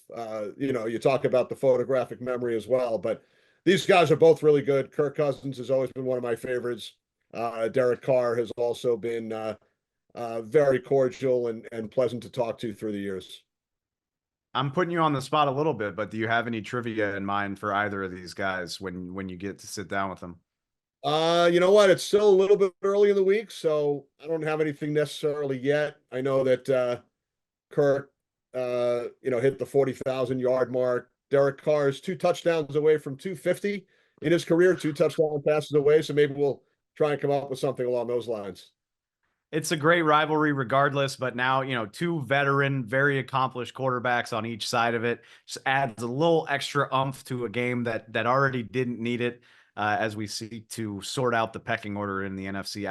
[SPEAKER 5] You talk about the photographic memory as well, but these guys are both really good. Kirk Cousins has always been one of my favorites. Derek Carr has also been very cordial and pleasant to talk to through the years.
[SPEAKER 3] I'm putting you on the spot a little bit, but do you have any trivia in mind for either of these guys when you get to sit down with them?
[SPEAKER 5] You know what? It's still a little bit early in the week, so I don't have anything necessarily yet. I know that Kirk, hit the 40,000-yard mark. Derek Carr is 2 touchdowns away from 250 in his career, 2 touchdown passes away. So maybe we'll try and come up with something along those lines.
[SPEAKER 3] It's a great rivalry regardless, but now, 2 veteran, very accomplished quarterbacks on each side of it just adds a little extra oomph to a game that already didn't need it, as we seek to sort out the pecking order in the NFC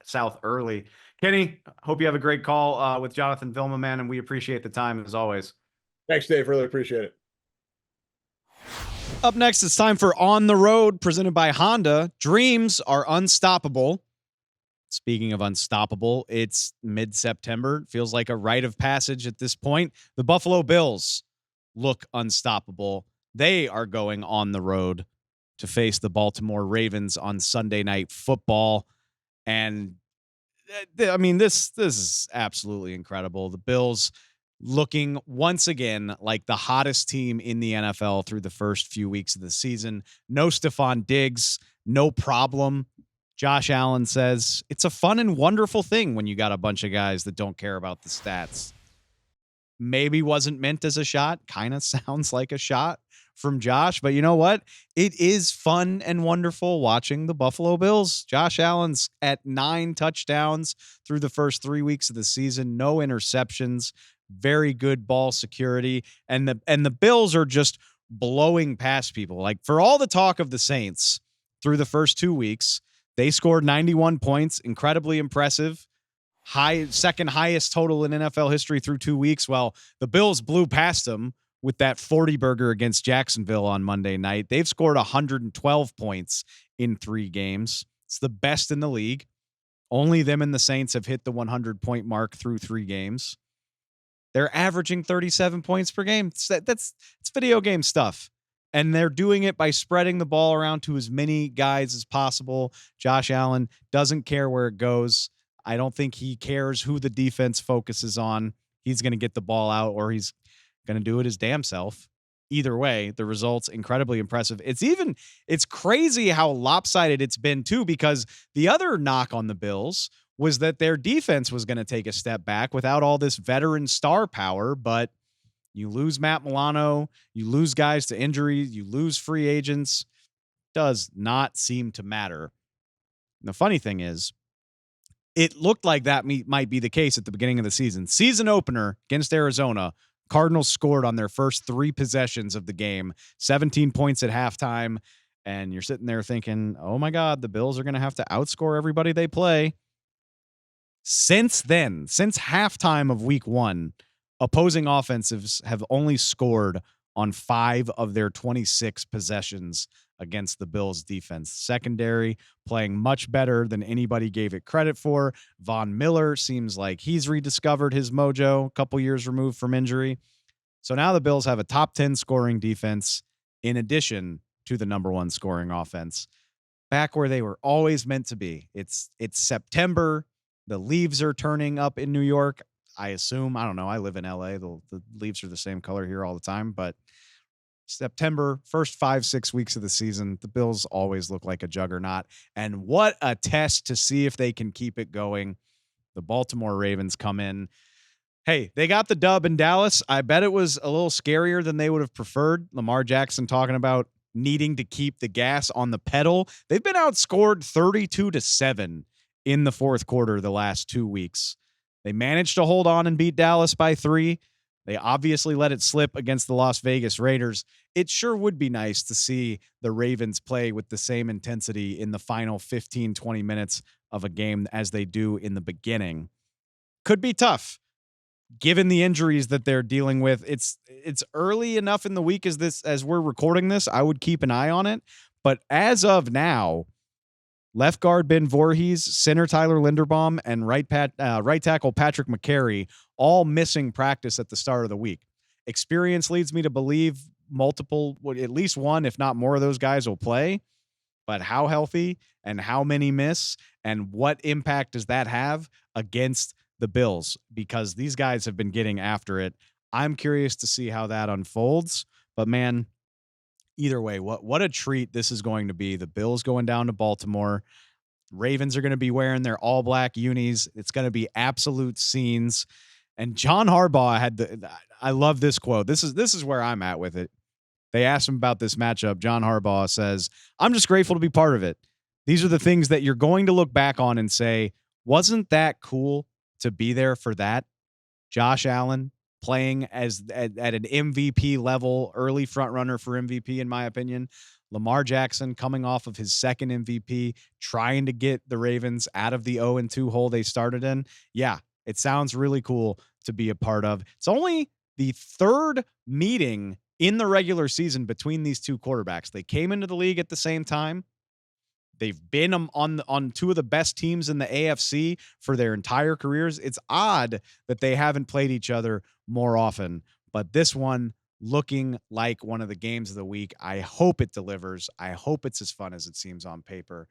[SPEAKER 3] South early. Kenny, hope you have a great call with Jonathan Vilma, man, and we appreciate the time as always.
[SPEAKER 5] Thanks, Dave. Really appreciate it.
[SPEAKER 2] Up next, it's time for On the Road, presented by Honda. Dreams are unstoppable. Speaking of unstoppable, it's mid-September. Feels like a rite of passage at this point. The Buffalo Bills look unstoppable. They are going on the road to face the Baltimore Ravens on Sunday Night Football. And I mean, this is absolutely incredible. The Bills looking once again like the hottest team in the NFL through the first few weeks of the season. No Stephon Diggs, no problem. Josh Allen says it's a fun and wonderful thing when you got a bunch of guys that don't care about the stats. Maybe wasn't meant as a shot. Kind of sounds like a shot from Josh, but you know what? It is fun and wonderful watching the Buffalo Bills. Josh Allen's at 9 touchdowns through the first 3 weeks of the season, no interceptions, very good ball security, and the Bills are just blowing past people. Like, for all the talk of the Saints through the first 2 weeks, they scored 91 points, incredibly impressive. Second highest total in NFL history through 2 weeks. Well, the Bills blew past them with that 40 burger against Jacksonville on Monday night. They've scored 112 points in 3 games. It's the best in the league. Only them and the Saints have hit the 100-point mark through 3 games. They're averaging 37 points per game. It's video game stuff. And they're doing it by spreading the ball around to as many guys as possible. Josh Allen doesn't care where it goes. I don't think he cares who the defense focuses on. He's going to get the ball out, or he's going to do it his damn self. Either way, the results incredibly impressive. It's crazy how lopsided it's been too, because the other knock on the Bills was that their defense was going to take a step back without all this veteran star power, but you lose Matt Milano, you lose guys to injuries, you lose free agents. Does not seem to matter. And the funny thing is, it looked like that might be the case at the beginning of the season. Season opener against Arizona, Cardinals scored on their first 3 possessions of the game, 17 points at halftime, and you're sitting there thinking, oh my God, the Bills are going to have to outscore everybody they play. Since then, since halftime of week 1, opposing offensives have only scored on 5 of their 26 possessions against the Bills defense. Secondary playing much better than anybody gave it credit for. Von Miller seems like he's rediscovered his mojo a couple years removed from injury. So now the Bills have a top 10 scoring defense in addition to the number 1 scoring offense. Back where they were always meant to be. It's September. The leaves are turning up in New York. I assume, I don't know. I live in LA. The leaves are the same color here all the time, but September, first 5-6 weeks of the season, the Bills always look like a juggernaut. And what a test to see if they can keep it going. The Baltimore Ravens come in. Hey, they got the dub in Dallas. I bet it was a little scarier than they would have preferred. Lamar Jackson talking about needing to keep the gas on the pedal. They've been outscored 32-7 in the fourth quarter the last 2 weeks. They managed to hold on and beat Dallas by 3. They obviously let it slip against the Las Vegas Raiders. It sure would be nice to see the Ravens play with the same intensity in the final 15-20 minutes of a game as they do in the beginning. Could be tough, given the injuries that they're dealing with. It's early enough in the week as we're recording this. I would keep an eye on it. But as of now, left guard Ben Voorhees, center Tyler Linderbaum, and right tackle Patrick McCary all missing practice at the start of the week. Experience leads me to believe at least one, if not more of those guys will play. But how healthy and how many miss and what impact does that have against the Bills? Because these guys have been getting after it. I'm curious to see how that unfolds. But man, either way, what a treat this is going to be. The Bills going down to Baltimore. Ravens are going to be wearing their all black unis. It's going to be absolute scenes. And John Harbaugh I love this quote. This is where I'm at with it. They asked him about this matchup. John Harbaugh says, "I'm just grateful to be part of it. These are the things that you're going to look back on and say, wasn't that cool to be there for that?" Josh Allen playing at an MVP level, early front runner for MVP, in my opinion. Lamar Jackson coming off of his second MVP, trying to get the Ravens out of the 0-2 hole they started in. Yeah, it sounds really cool to be a part of. It's only the 3rd meeting in the regular season between these two quarterbacks. They came into the league at the same time. They've been on 2 of the best teams in the AFC for their entire careers. It's odd that they haven't played each other more often, but this one looking like one of the games of the week. I hope it delivers. I hope it's as fun as it seems on paper.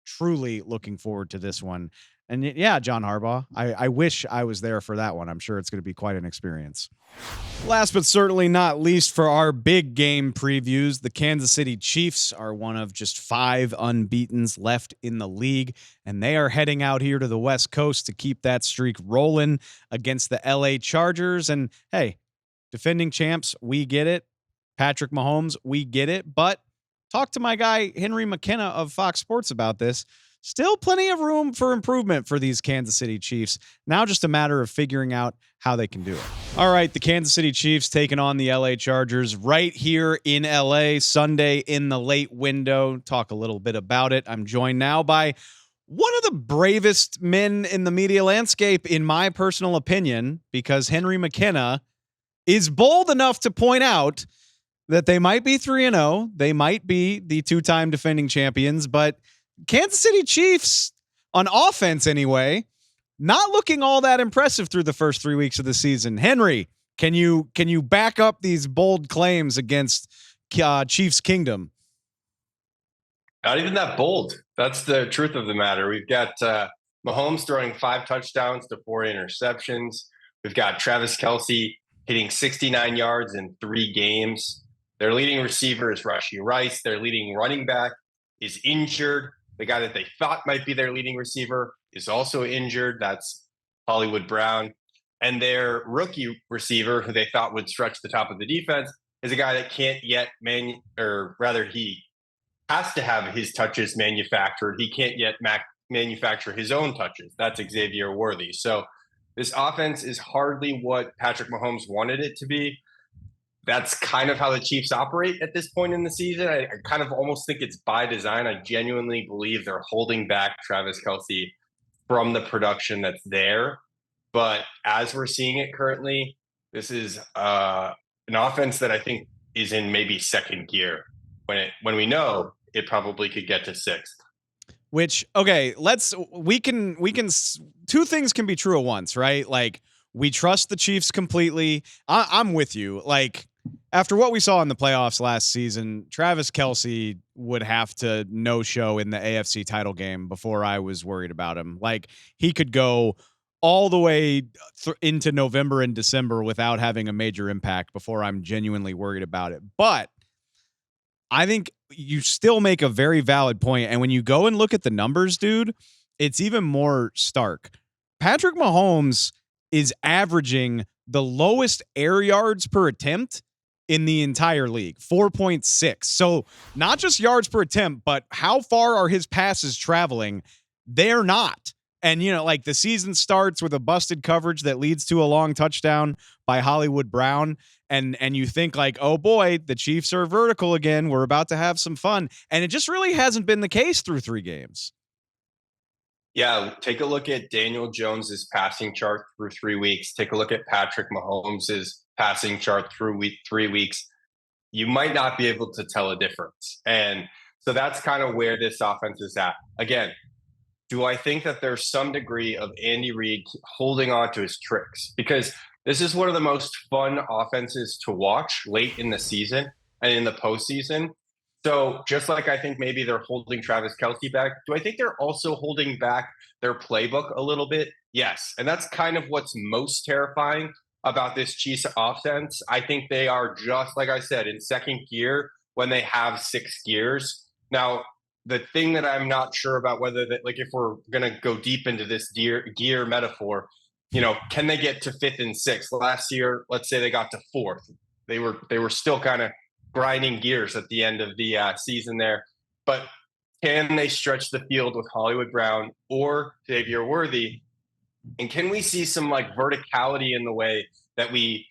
[SPEAKER 2] Truly looking forward to this one. And yeah, John Harbaugh, I wish I was there for that one. I'm sure it's going to be quite an experience. Last but certainly not least, for our big game previews, the Kansas City Chiefs are one of just 5 unbeatens left in the league, and they are heading out here to the West Coast to keep that streak rolling against the LA Chargers. And hey, defending champs, we get it. Patrick Mahomes, we get it. But talk to my guy, Henry McKenna of Fox Sports about this. Still plenty of room for improvement for these Kansas City Chiefs. Now just a matter of figuring out how they can do it. All right, the Kansas City Chiefs taking on the LA Chargers right here in LA, Sunday in the late window. Talk a little bit about it. I'm joined now by one of the bravest men in the media landscape, in my personal opinion, because Henry McKenna is bold enough to point out that they might be 3-0. They might be the 2-time defending champions, but Kansas City Chiefs, on offense anyway, not looking all that impressive through the first 3 weeks of the season. Henry, can you back up these bold claims against Chiefs Kingdom?
[SPEAKER 6] Not even that bold. That's the truth of the matter. We've got Mahomes throwing 5 touchdowns to 4 interceptions. We've got Travis Kelce hitting 69 yards in 3 games. Their leading receiver is Rashee Rice. Their leading running back is injured. The guy that they thought might be their leading receiver is also injured. That's Hollywood Brown. And their rookie receiver, who they thought would stretch the top of the defense, is a guy that can't yet he has to have his touches manufactured. He can't yet manufacture his own touches. That's Xavier Worthy. So this offense is hardly what Patrick Mahomes wanted it to be. That's kind of how the Chiefs operate at this point in the season. I kind of almost think it's by design. I genuinely believe they're holding back Travis Kelce from the production that's there. But as we're seeing it currently, this is an offense that I think is in maybe second gear when we know it probably could get to sixth.
[SPEAKER 2] Which, okay, we can two things can be true at once, right? Like, we trust the Chiefs completely. I'm with you. Like, after what we saw in the playoffs last season, Travis Kelce would have to no-show in the AFC title game before I was worried about him. Like, he could go all the way into November and December without having a major impact before I'm genuinely worried about it. But I think you still make a very valid point. And when you go and look at the numbers, dude, it's even more stark. Patrick Mahomes is averaging the lowest air yards per attempt in the entire league, 4.6. So not just yards per attempt, but how far are his passes traveling? They're not. And, like, the season starts with a busted coverage that leads to a long touchdown by Hollywood Brown. And you think, like, oh boy, the Chiefs are vertical again. We're about to have some fun. And it just really hasn't been the case through 3 games.
[SPEAKER 6] Yeah, take a look at Daniel Jones's passing chart through 3 weeks. Take a look at Patrick Mahomes's passing chart through 3 weeks. You might not be able to tell a difference. And so that's kind of where this offense is at. Again, do I think that there's some degree of Andy Reid holding on to his tricks? Because this is one of the most fun offenses to watch late in the season and in the postseason. So just like I think maybe they're holding Travis Kelce back, do I think they're also holding back their playbook a little bit? Yes. And that's kind of what's most terrifying about this Chiefs offense. I think they are, just like I said, in second gear when they have 6 gears. Now, the thing that I'm not sure about whether that, like, if we're going to go deep into this gear metaphor, can they get to 5th and 6th? Last year, let's say they got to 4th. They were still kind of grinding gears at the end of the season there. But can they stretch the field with Hollywood Brown or Xavier Worthy? And can we see some, like, verticality in the way that we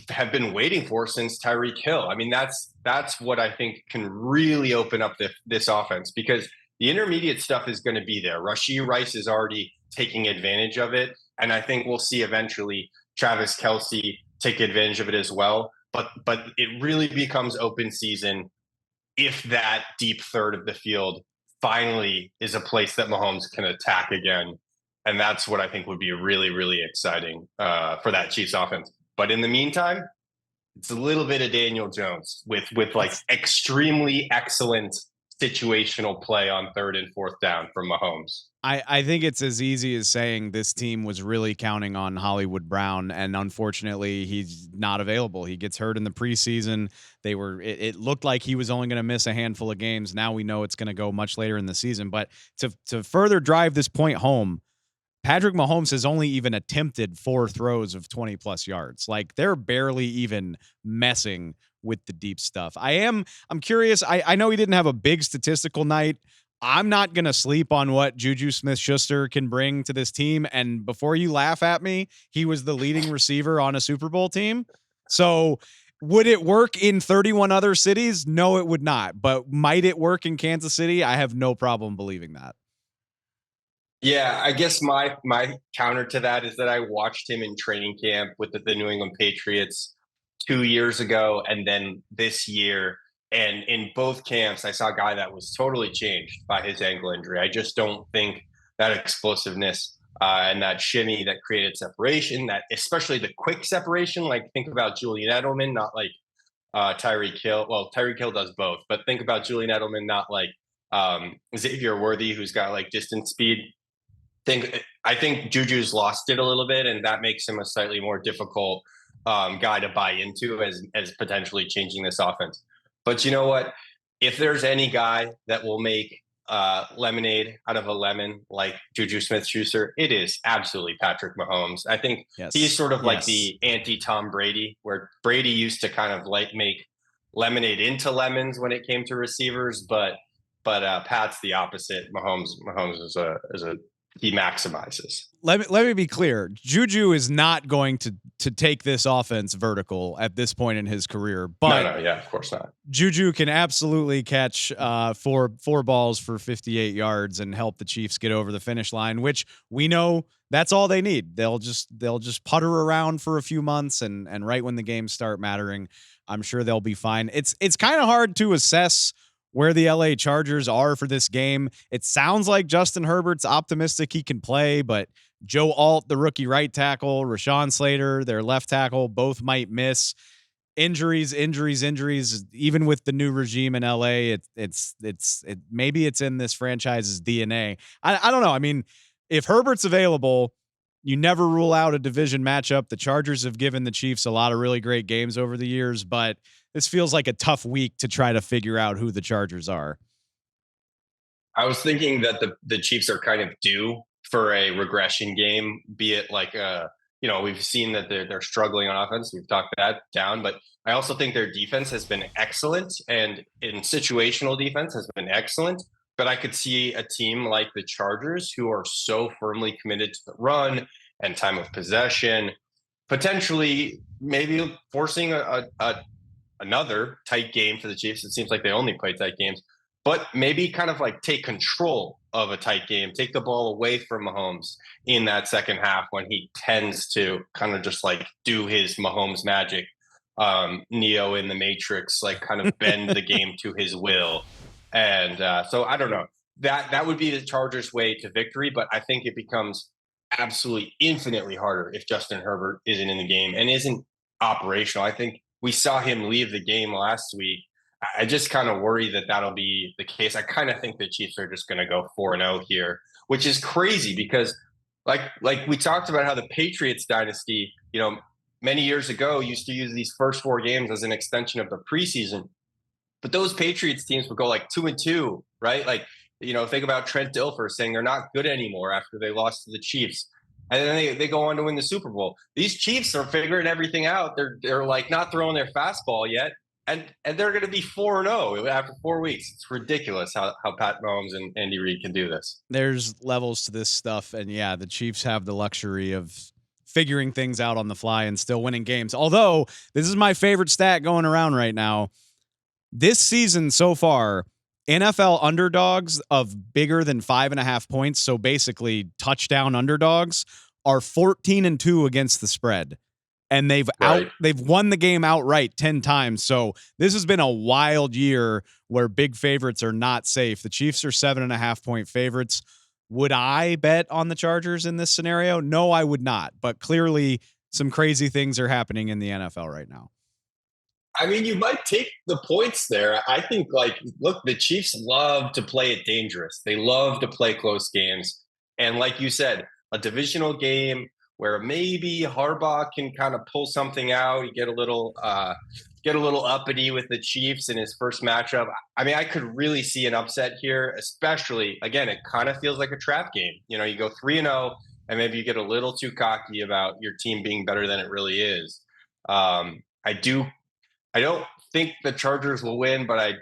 [SPEAKER 6] have been waiting for since Tyreek Hill? I mean, that's what I think can really open up this offense, because the intermediate stuff is going to be there. Rashee Rice is already taking advantage of it, and I think we'll see eventually Travis Kelce take advantage of it as well. But it really becomes open season if that deep third of the field finally is a place that Mahomes can attack again. And that's what I think would be really, really exciting for that Chiefs offense. But in the meantime, it's a little bit of Daniel Jones with like extremely excellent situational play on 3rd and 4th down from Mahomes.
[SPEAKER 2] I think it's as easy as saying this team was really counting on Hollywood Brown, and unfortunately he's not available. He gets hurt in the preseason. It looked like he was only going to miss a handful of games. Now we know it's going to go much later in the season. But to further drive this point home, Patrick Mahomes has only even attempted 4 throws of 20+ yards. Like, they're barely even messing with the deep stuff. I'm curious. I know he didn't have a big statistical night. I'm not going to sleep on what Juju Smith-Schuster can bring to this team. And before you laugh at me, he was the leading receiver on a Super Bowl team. So would it work in 31 other cities? No, it would not. But might it work in Kansas City? I have no problem believing that.
[SPEAKER 6] Yeah, I guess my counter to that is that I watched him in training camp with the New England Patriots 2 years ago and then this year. And in both camps, I saw a guy that was totally changed by his ankle injury. I just don't think that explosiveness and that shimmy that created separation, that especially the quick separation, like think about Julian Edelman, not like Tyreek Hill. Well, Tyreek Hill does both, but think about Julian Edelman, not like Xavier Worthy, who's got like distance speed. I think Juju's lost it a little bit, and that makes him a slightly more difficult guy to buy into as potentially changing this offense. But you know what? If there's any guy that will make lemonade out of a lemon like Juju Smith-Schuster, it is absolutely Patrick Mahomes. I think he's sort of like the anti-Tom Brady, where Brady used to kind of like make lemonade into lemons when it came to receivers, but Pat's the opposite. Mahomes he maximizes.
[SPEAKER 2] Let me be clear. Juju is not going to take this offense vertical at this point in his career, but
[SPEAKER 6] no, yeah, of course not.
[SPEAKER 2] Juju can absolutely catch four balls for 58 yards and help the Chiefs get over the finish line, which we know that's all they need. They'll just putter around for a few months, and right when the games start mattering, I'm sure they'll be fine. It's kind of hard to assess where the LA Chargers are for this game. It sounds like Justin Herbert's optimistic he can play, but Joe Alt, the rookie right tackle, Rashawn Slater, their left tackle, both might miss. Injuries. Even with the new regime in LA, maybe it's in this franchise's DNA. I don't know. I mean, if Herbert's available, you never rule out a division matchup. The Chargers have given the Chiefs a lot of really great games over the years, but this feels like a tough week to try to figure out who the Chargers are.
[SPEAKER 6] I was thinking that the Chiefs are kind of due for a regression game, be it like we've seen that they're struggling on offense. We've talked that down, but I also think their defense has been excellent, and in situational defense has been excellent. But I could see a team like the Chargers, who are so firmly committed to the run and time of possession, potentially maybe forcing another tight game for the Chiefs. It seems like they only play tight games, but maybe kind of like take control of a tight game, take the ball away from Mahomes in that second half when he tends to kind of just like do his Mahomes magic, Neo in the Matrix, like kind of bend the game to his will. And so I don't know, that would be the Chargers' way to victory, but I think it becomes absolutely infinitely harder if Justin Herbert isn't in the game and isn't operational. I think we saw him leave the game last week. I just kind of worry that that'll be the case. I kind of think the Chiefs are just going to go 4-0 here, which is crazy because like we talked about how the Patriots dynasty, many years ago used to use these first 4 games as an extension of the preseason. But those Patriots teams would go like 2-2, right? Like, think about Trent Dilfer saying they're not good anymore after they lost to the Chiefs. And then they go on to win the Super Bowl. These Chiefs are figuring everything out. They're like not throwing their fastball yet. And they're going to be 4-0 after 4 weeks. It's ridiculous how Pat Mahomes and Andy Reid can do this.
[SPEAKER 2] There's levels to this stuff. And yeah, the Chiefs have the luxury of figuring things out on the fly and still winning games. Although this is my favorite stat going around right now. This season so far, NFL underdogs of bigger than 5.5 points, so basically touchdown underdogs, are 14-2 against the spread. And they've won the game outright 10 times. So this has been a wild year where big favorites are not safe. The Chiefs are 7.5 point favorites. Would I bet on the Chargers in this scenario? No, I would not. But clearly some crazy things are happening in the NFL right now.
[SPEAKER 6] I mean, you might take the points there. I think, look, the Chiefs love to play it dangerous. They love to play close games. And like you said, a divisional game where maybe Harbaugh can kind of pull something out, you get a little uppity with the Chiefs in his first matchup. I mean, I could really see an upset here, especially, again, it kind of feels like a trap game. You go 3-0 and maybe you get a little too cocky about your team being better than it really is. I don't think the Chargers will win, but I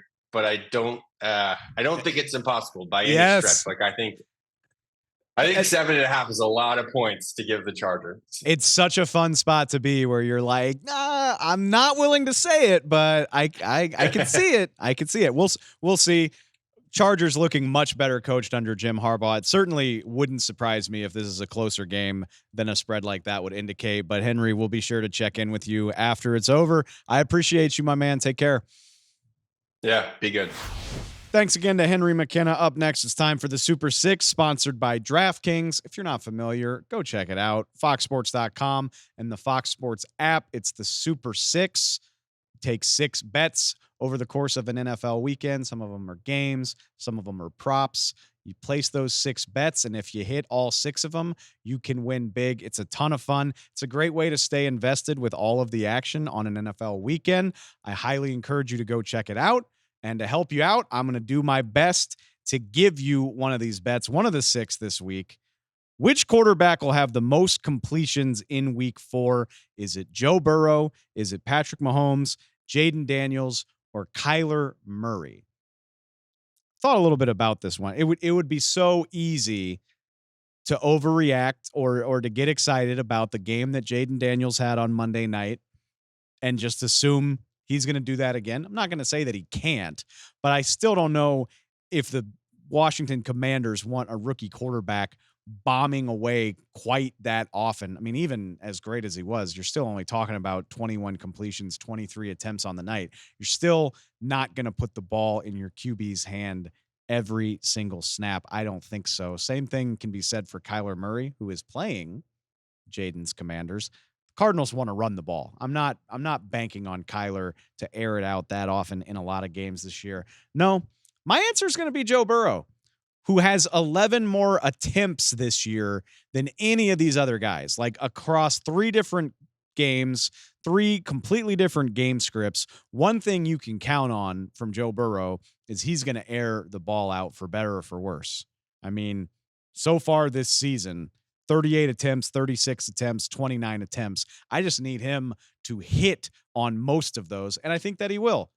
[SPEAKER 6] don't think it's impossible by any stretch. Like I think 7.5 is a lot of points to give the Chargers.
[SPEAKER 2] It's such a fun spot to be where you're like, nah, I'm not willing to say it, but I can see it. I can see it. We'll see. Chargers looking much better coached under Jim Harbaugh. It certainly wouldn't surprise me if this is a closer game than a spread like that would indicate. But Henry, we'll be sure to check in with you after it's over. I appreciate you, my man. Take care.
[SPEAKER 6] Yeah, be good.
[SPEAKER 2] Thanks again to Henry McKenna. Up next, it's time for the Super Six, sponsored by DraftKings. If you're not familiar, go check it out. FoxSports.com and the Fox Sports app. It's the Super Six. Take 6 bets over the course of an NFL weekend. Some of them are games. Some of them are props. You place those 6 bets, and if you hit all 6 of them, you can win big. It's a ton of fun. It's a great way to stay invested with all of the action on an NFL weekend. I highly encourage you to go check it out. And to help you out, I'm going to do my best to give you one of these bets, one of the 6 this week. Which quarterback will have the most completions in week 4? Is it Joe Burrow? Is it Patrick Mahomes, Jaden Daniels, or Kyler Murray? Thought a little bit about this one. It would be so easy to overreact or to get excited about the game that Jaden Daniels had on Monday night and just assume he's going to do that again. I'm not going to say that he can't, but I still don't know if the Washington Commanders want a rookie quarterback bombing away quite that often. I mean, even as great as he was, you're still only talking about 21 completions, 23 attempts on the night. You're still not going to put the ball in your QB's hand every single snap. I don't think so. Same thing can be said for Kyler Murray, who is playing Jaden's Commanders. Cardinals want to run the ball. I'm not banking on Kyler to air it out that often in a lot of games this year. No, my answer is going to be Joe Burrow, who has 11 more attempts this year than any of these other guys, like across 3 different games, 3 completely different game scripts. One thing you can count on from Joe Burrow is he's going to air the ball out for better or for worse. I mean, so far this season, 38 attempts, 36 attempts, 29 attempts. I just need him to hit on most of those, and I think that he will.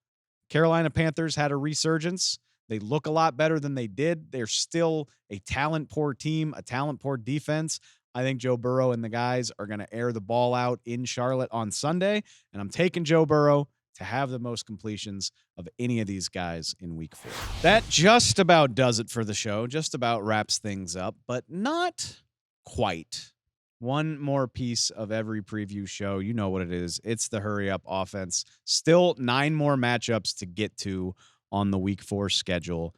[SPEAKER 2] Carolina Panthers had a resurgence. They look a lot better than they did. They're still a talent-poor team, a talent-poor defense. I think Joe Burrow and the guys are going to air the ball out in Charlotte on Sunday, and I'm taking Joe Burrow to have the most completions of any of these guys in week 4. That just about does it for the show, just about wraps things up, but not quite. One more piece of every preview show. You know what it is. It's the hurry up offense. Still 9 more matchups to get to on the week 4 schedule.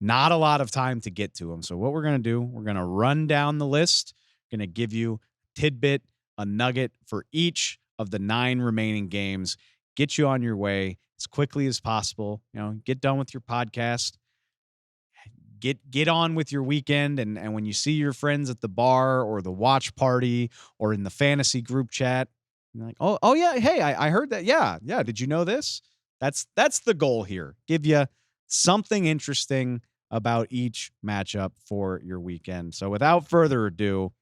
[SPEAKER 2] Not a lot of time to get to them. So what we're going to do, we're going to run down the list. Going to give you a tidbit, a nugget for each of the 9 remaining games. Get you on your way as quickly as possible. You know, get done with your podcast. Get on with your weekend. And when you see your friends at the bar or the watch party or in the fantasy group chat, you're like, oh yeah, hey, I heard that. Yeah. Did you know this? That's the goal here. Give you something interesting about each matchup for your weekend. So without further ado,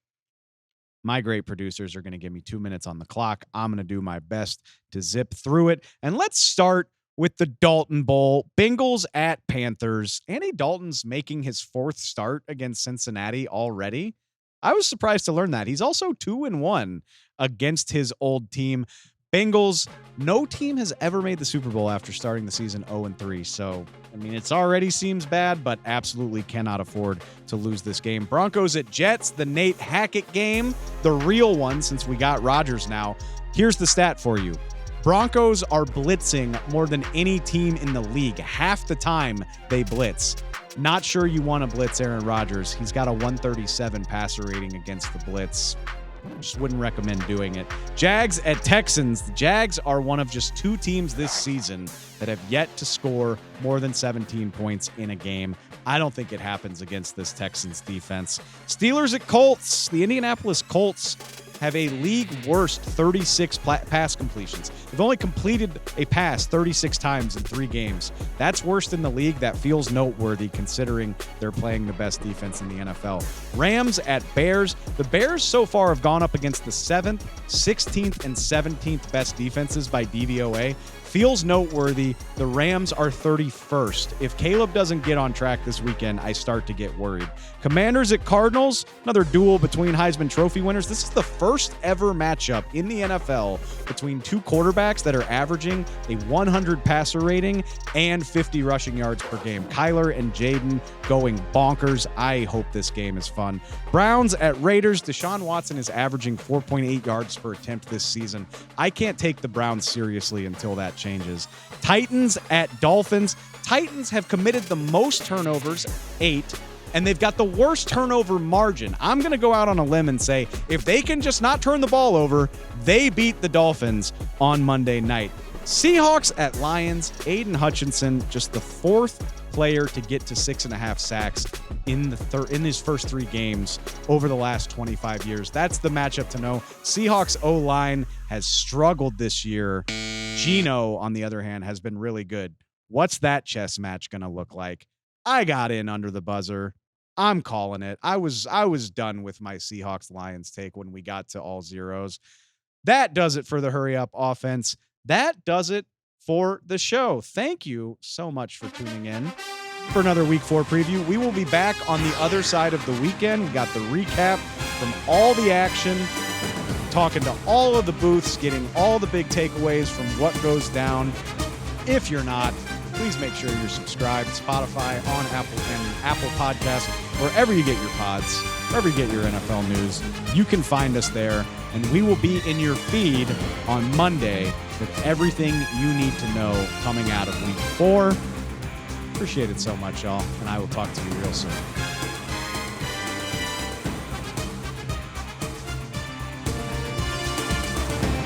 [SPEAKER 2] my great producers are going to give me 2 minutes on the clock. I'm going to do my best to zip through it. And let's start with the Dalton Bowl. Bengals at Panthers. Andy Dalton's making his 4th start against Cincinnati already. I was surprised to learn that. He's also 2-1 against his old team. Bengals, no team has ever made the Super Bowl after starting the season 0-3. So, I mean, it's already seems bad, but absolutely cannot afford to lose this game. Broncos at Jets, the Nate Hackett game, the real one since we got Rodgers now. Here's the stat for you. Broncos are blitzing more than any team in the league. Half the time they blitz. Not sure you want to blitz Aaron Rodgers. He's got a 137 passer rating against the blitz. Just wouldn't recommend doing it. Jags at Texans. The Jags are one of just 2 teams this season that have yet to score more than 17 points in a game. I don't think it happens against this Texans defense. Steelers at Colts. The Indianapolis Colts have a league worst 36 pass completions. They've only completed a pass 36 times in 3 games. That's worst in the league. That feels noteworthy considering they're playing the best defense in the NFL. Rams at Bears. The Bears so far have gone up against the 7th, 16th, and 17th best defenses by DVOA. Feels noteworthy. The Rams are 31st. If Caleb doesn't get on track this weekend, I start to get worried. Commanders at Cardinals, another duel between Heisman Trophy winners. This is the first ever matchup in the NFL between 2 quarterbacks that are averaging a 100 passer rating and 50 rushing yards per game. Kyler and Jaden going bonkers. I hope this game is fun. Browns at Raiders. Deshaun Watson is averaging 4.8 yards per attempt this season. I can't take the Browns seriously until that changes. Titans at Dolphins. Titans have committed the most turnovers, 8, and they've got the worst turnover margin. I'm going to go out on a limb and say if they can just not turn the ball over, they beat the Dolphins on Monday night. Seahawks at Lions. Aiden Hutchinson, just the 4th player to get to 6.5 sacks in his first 3 games over the last 25 years. That's the matchup to know. Seahawks O-line has struggled this year. Geno, on the other hand, has been really good. What's that chess match going to look like? I got in under the buzzer. I'm calling it. I was done with my Seahawks Lions take when we got to all zeros. That does it for the hurry up offense. That does it for the show. Thank you so much for tuning in for another week 4 preview. We will be back on the other side of the weekend. We got the recap from all the action, talking to all of the booths, getting all the big takeaways from what goes down. If you're not, please make sure you're subscribed. Spotify, on Apple Podcasts, wherever you get your pods, wherever you get your NFL news, you can find us there. And we will be in your feed on Monday with everything you need to know coming out of week 4. Appreciate it so much, y'all. And I will talk to you real soon.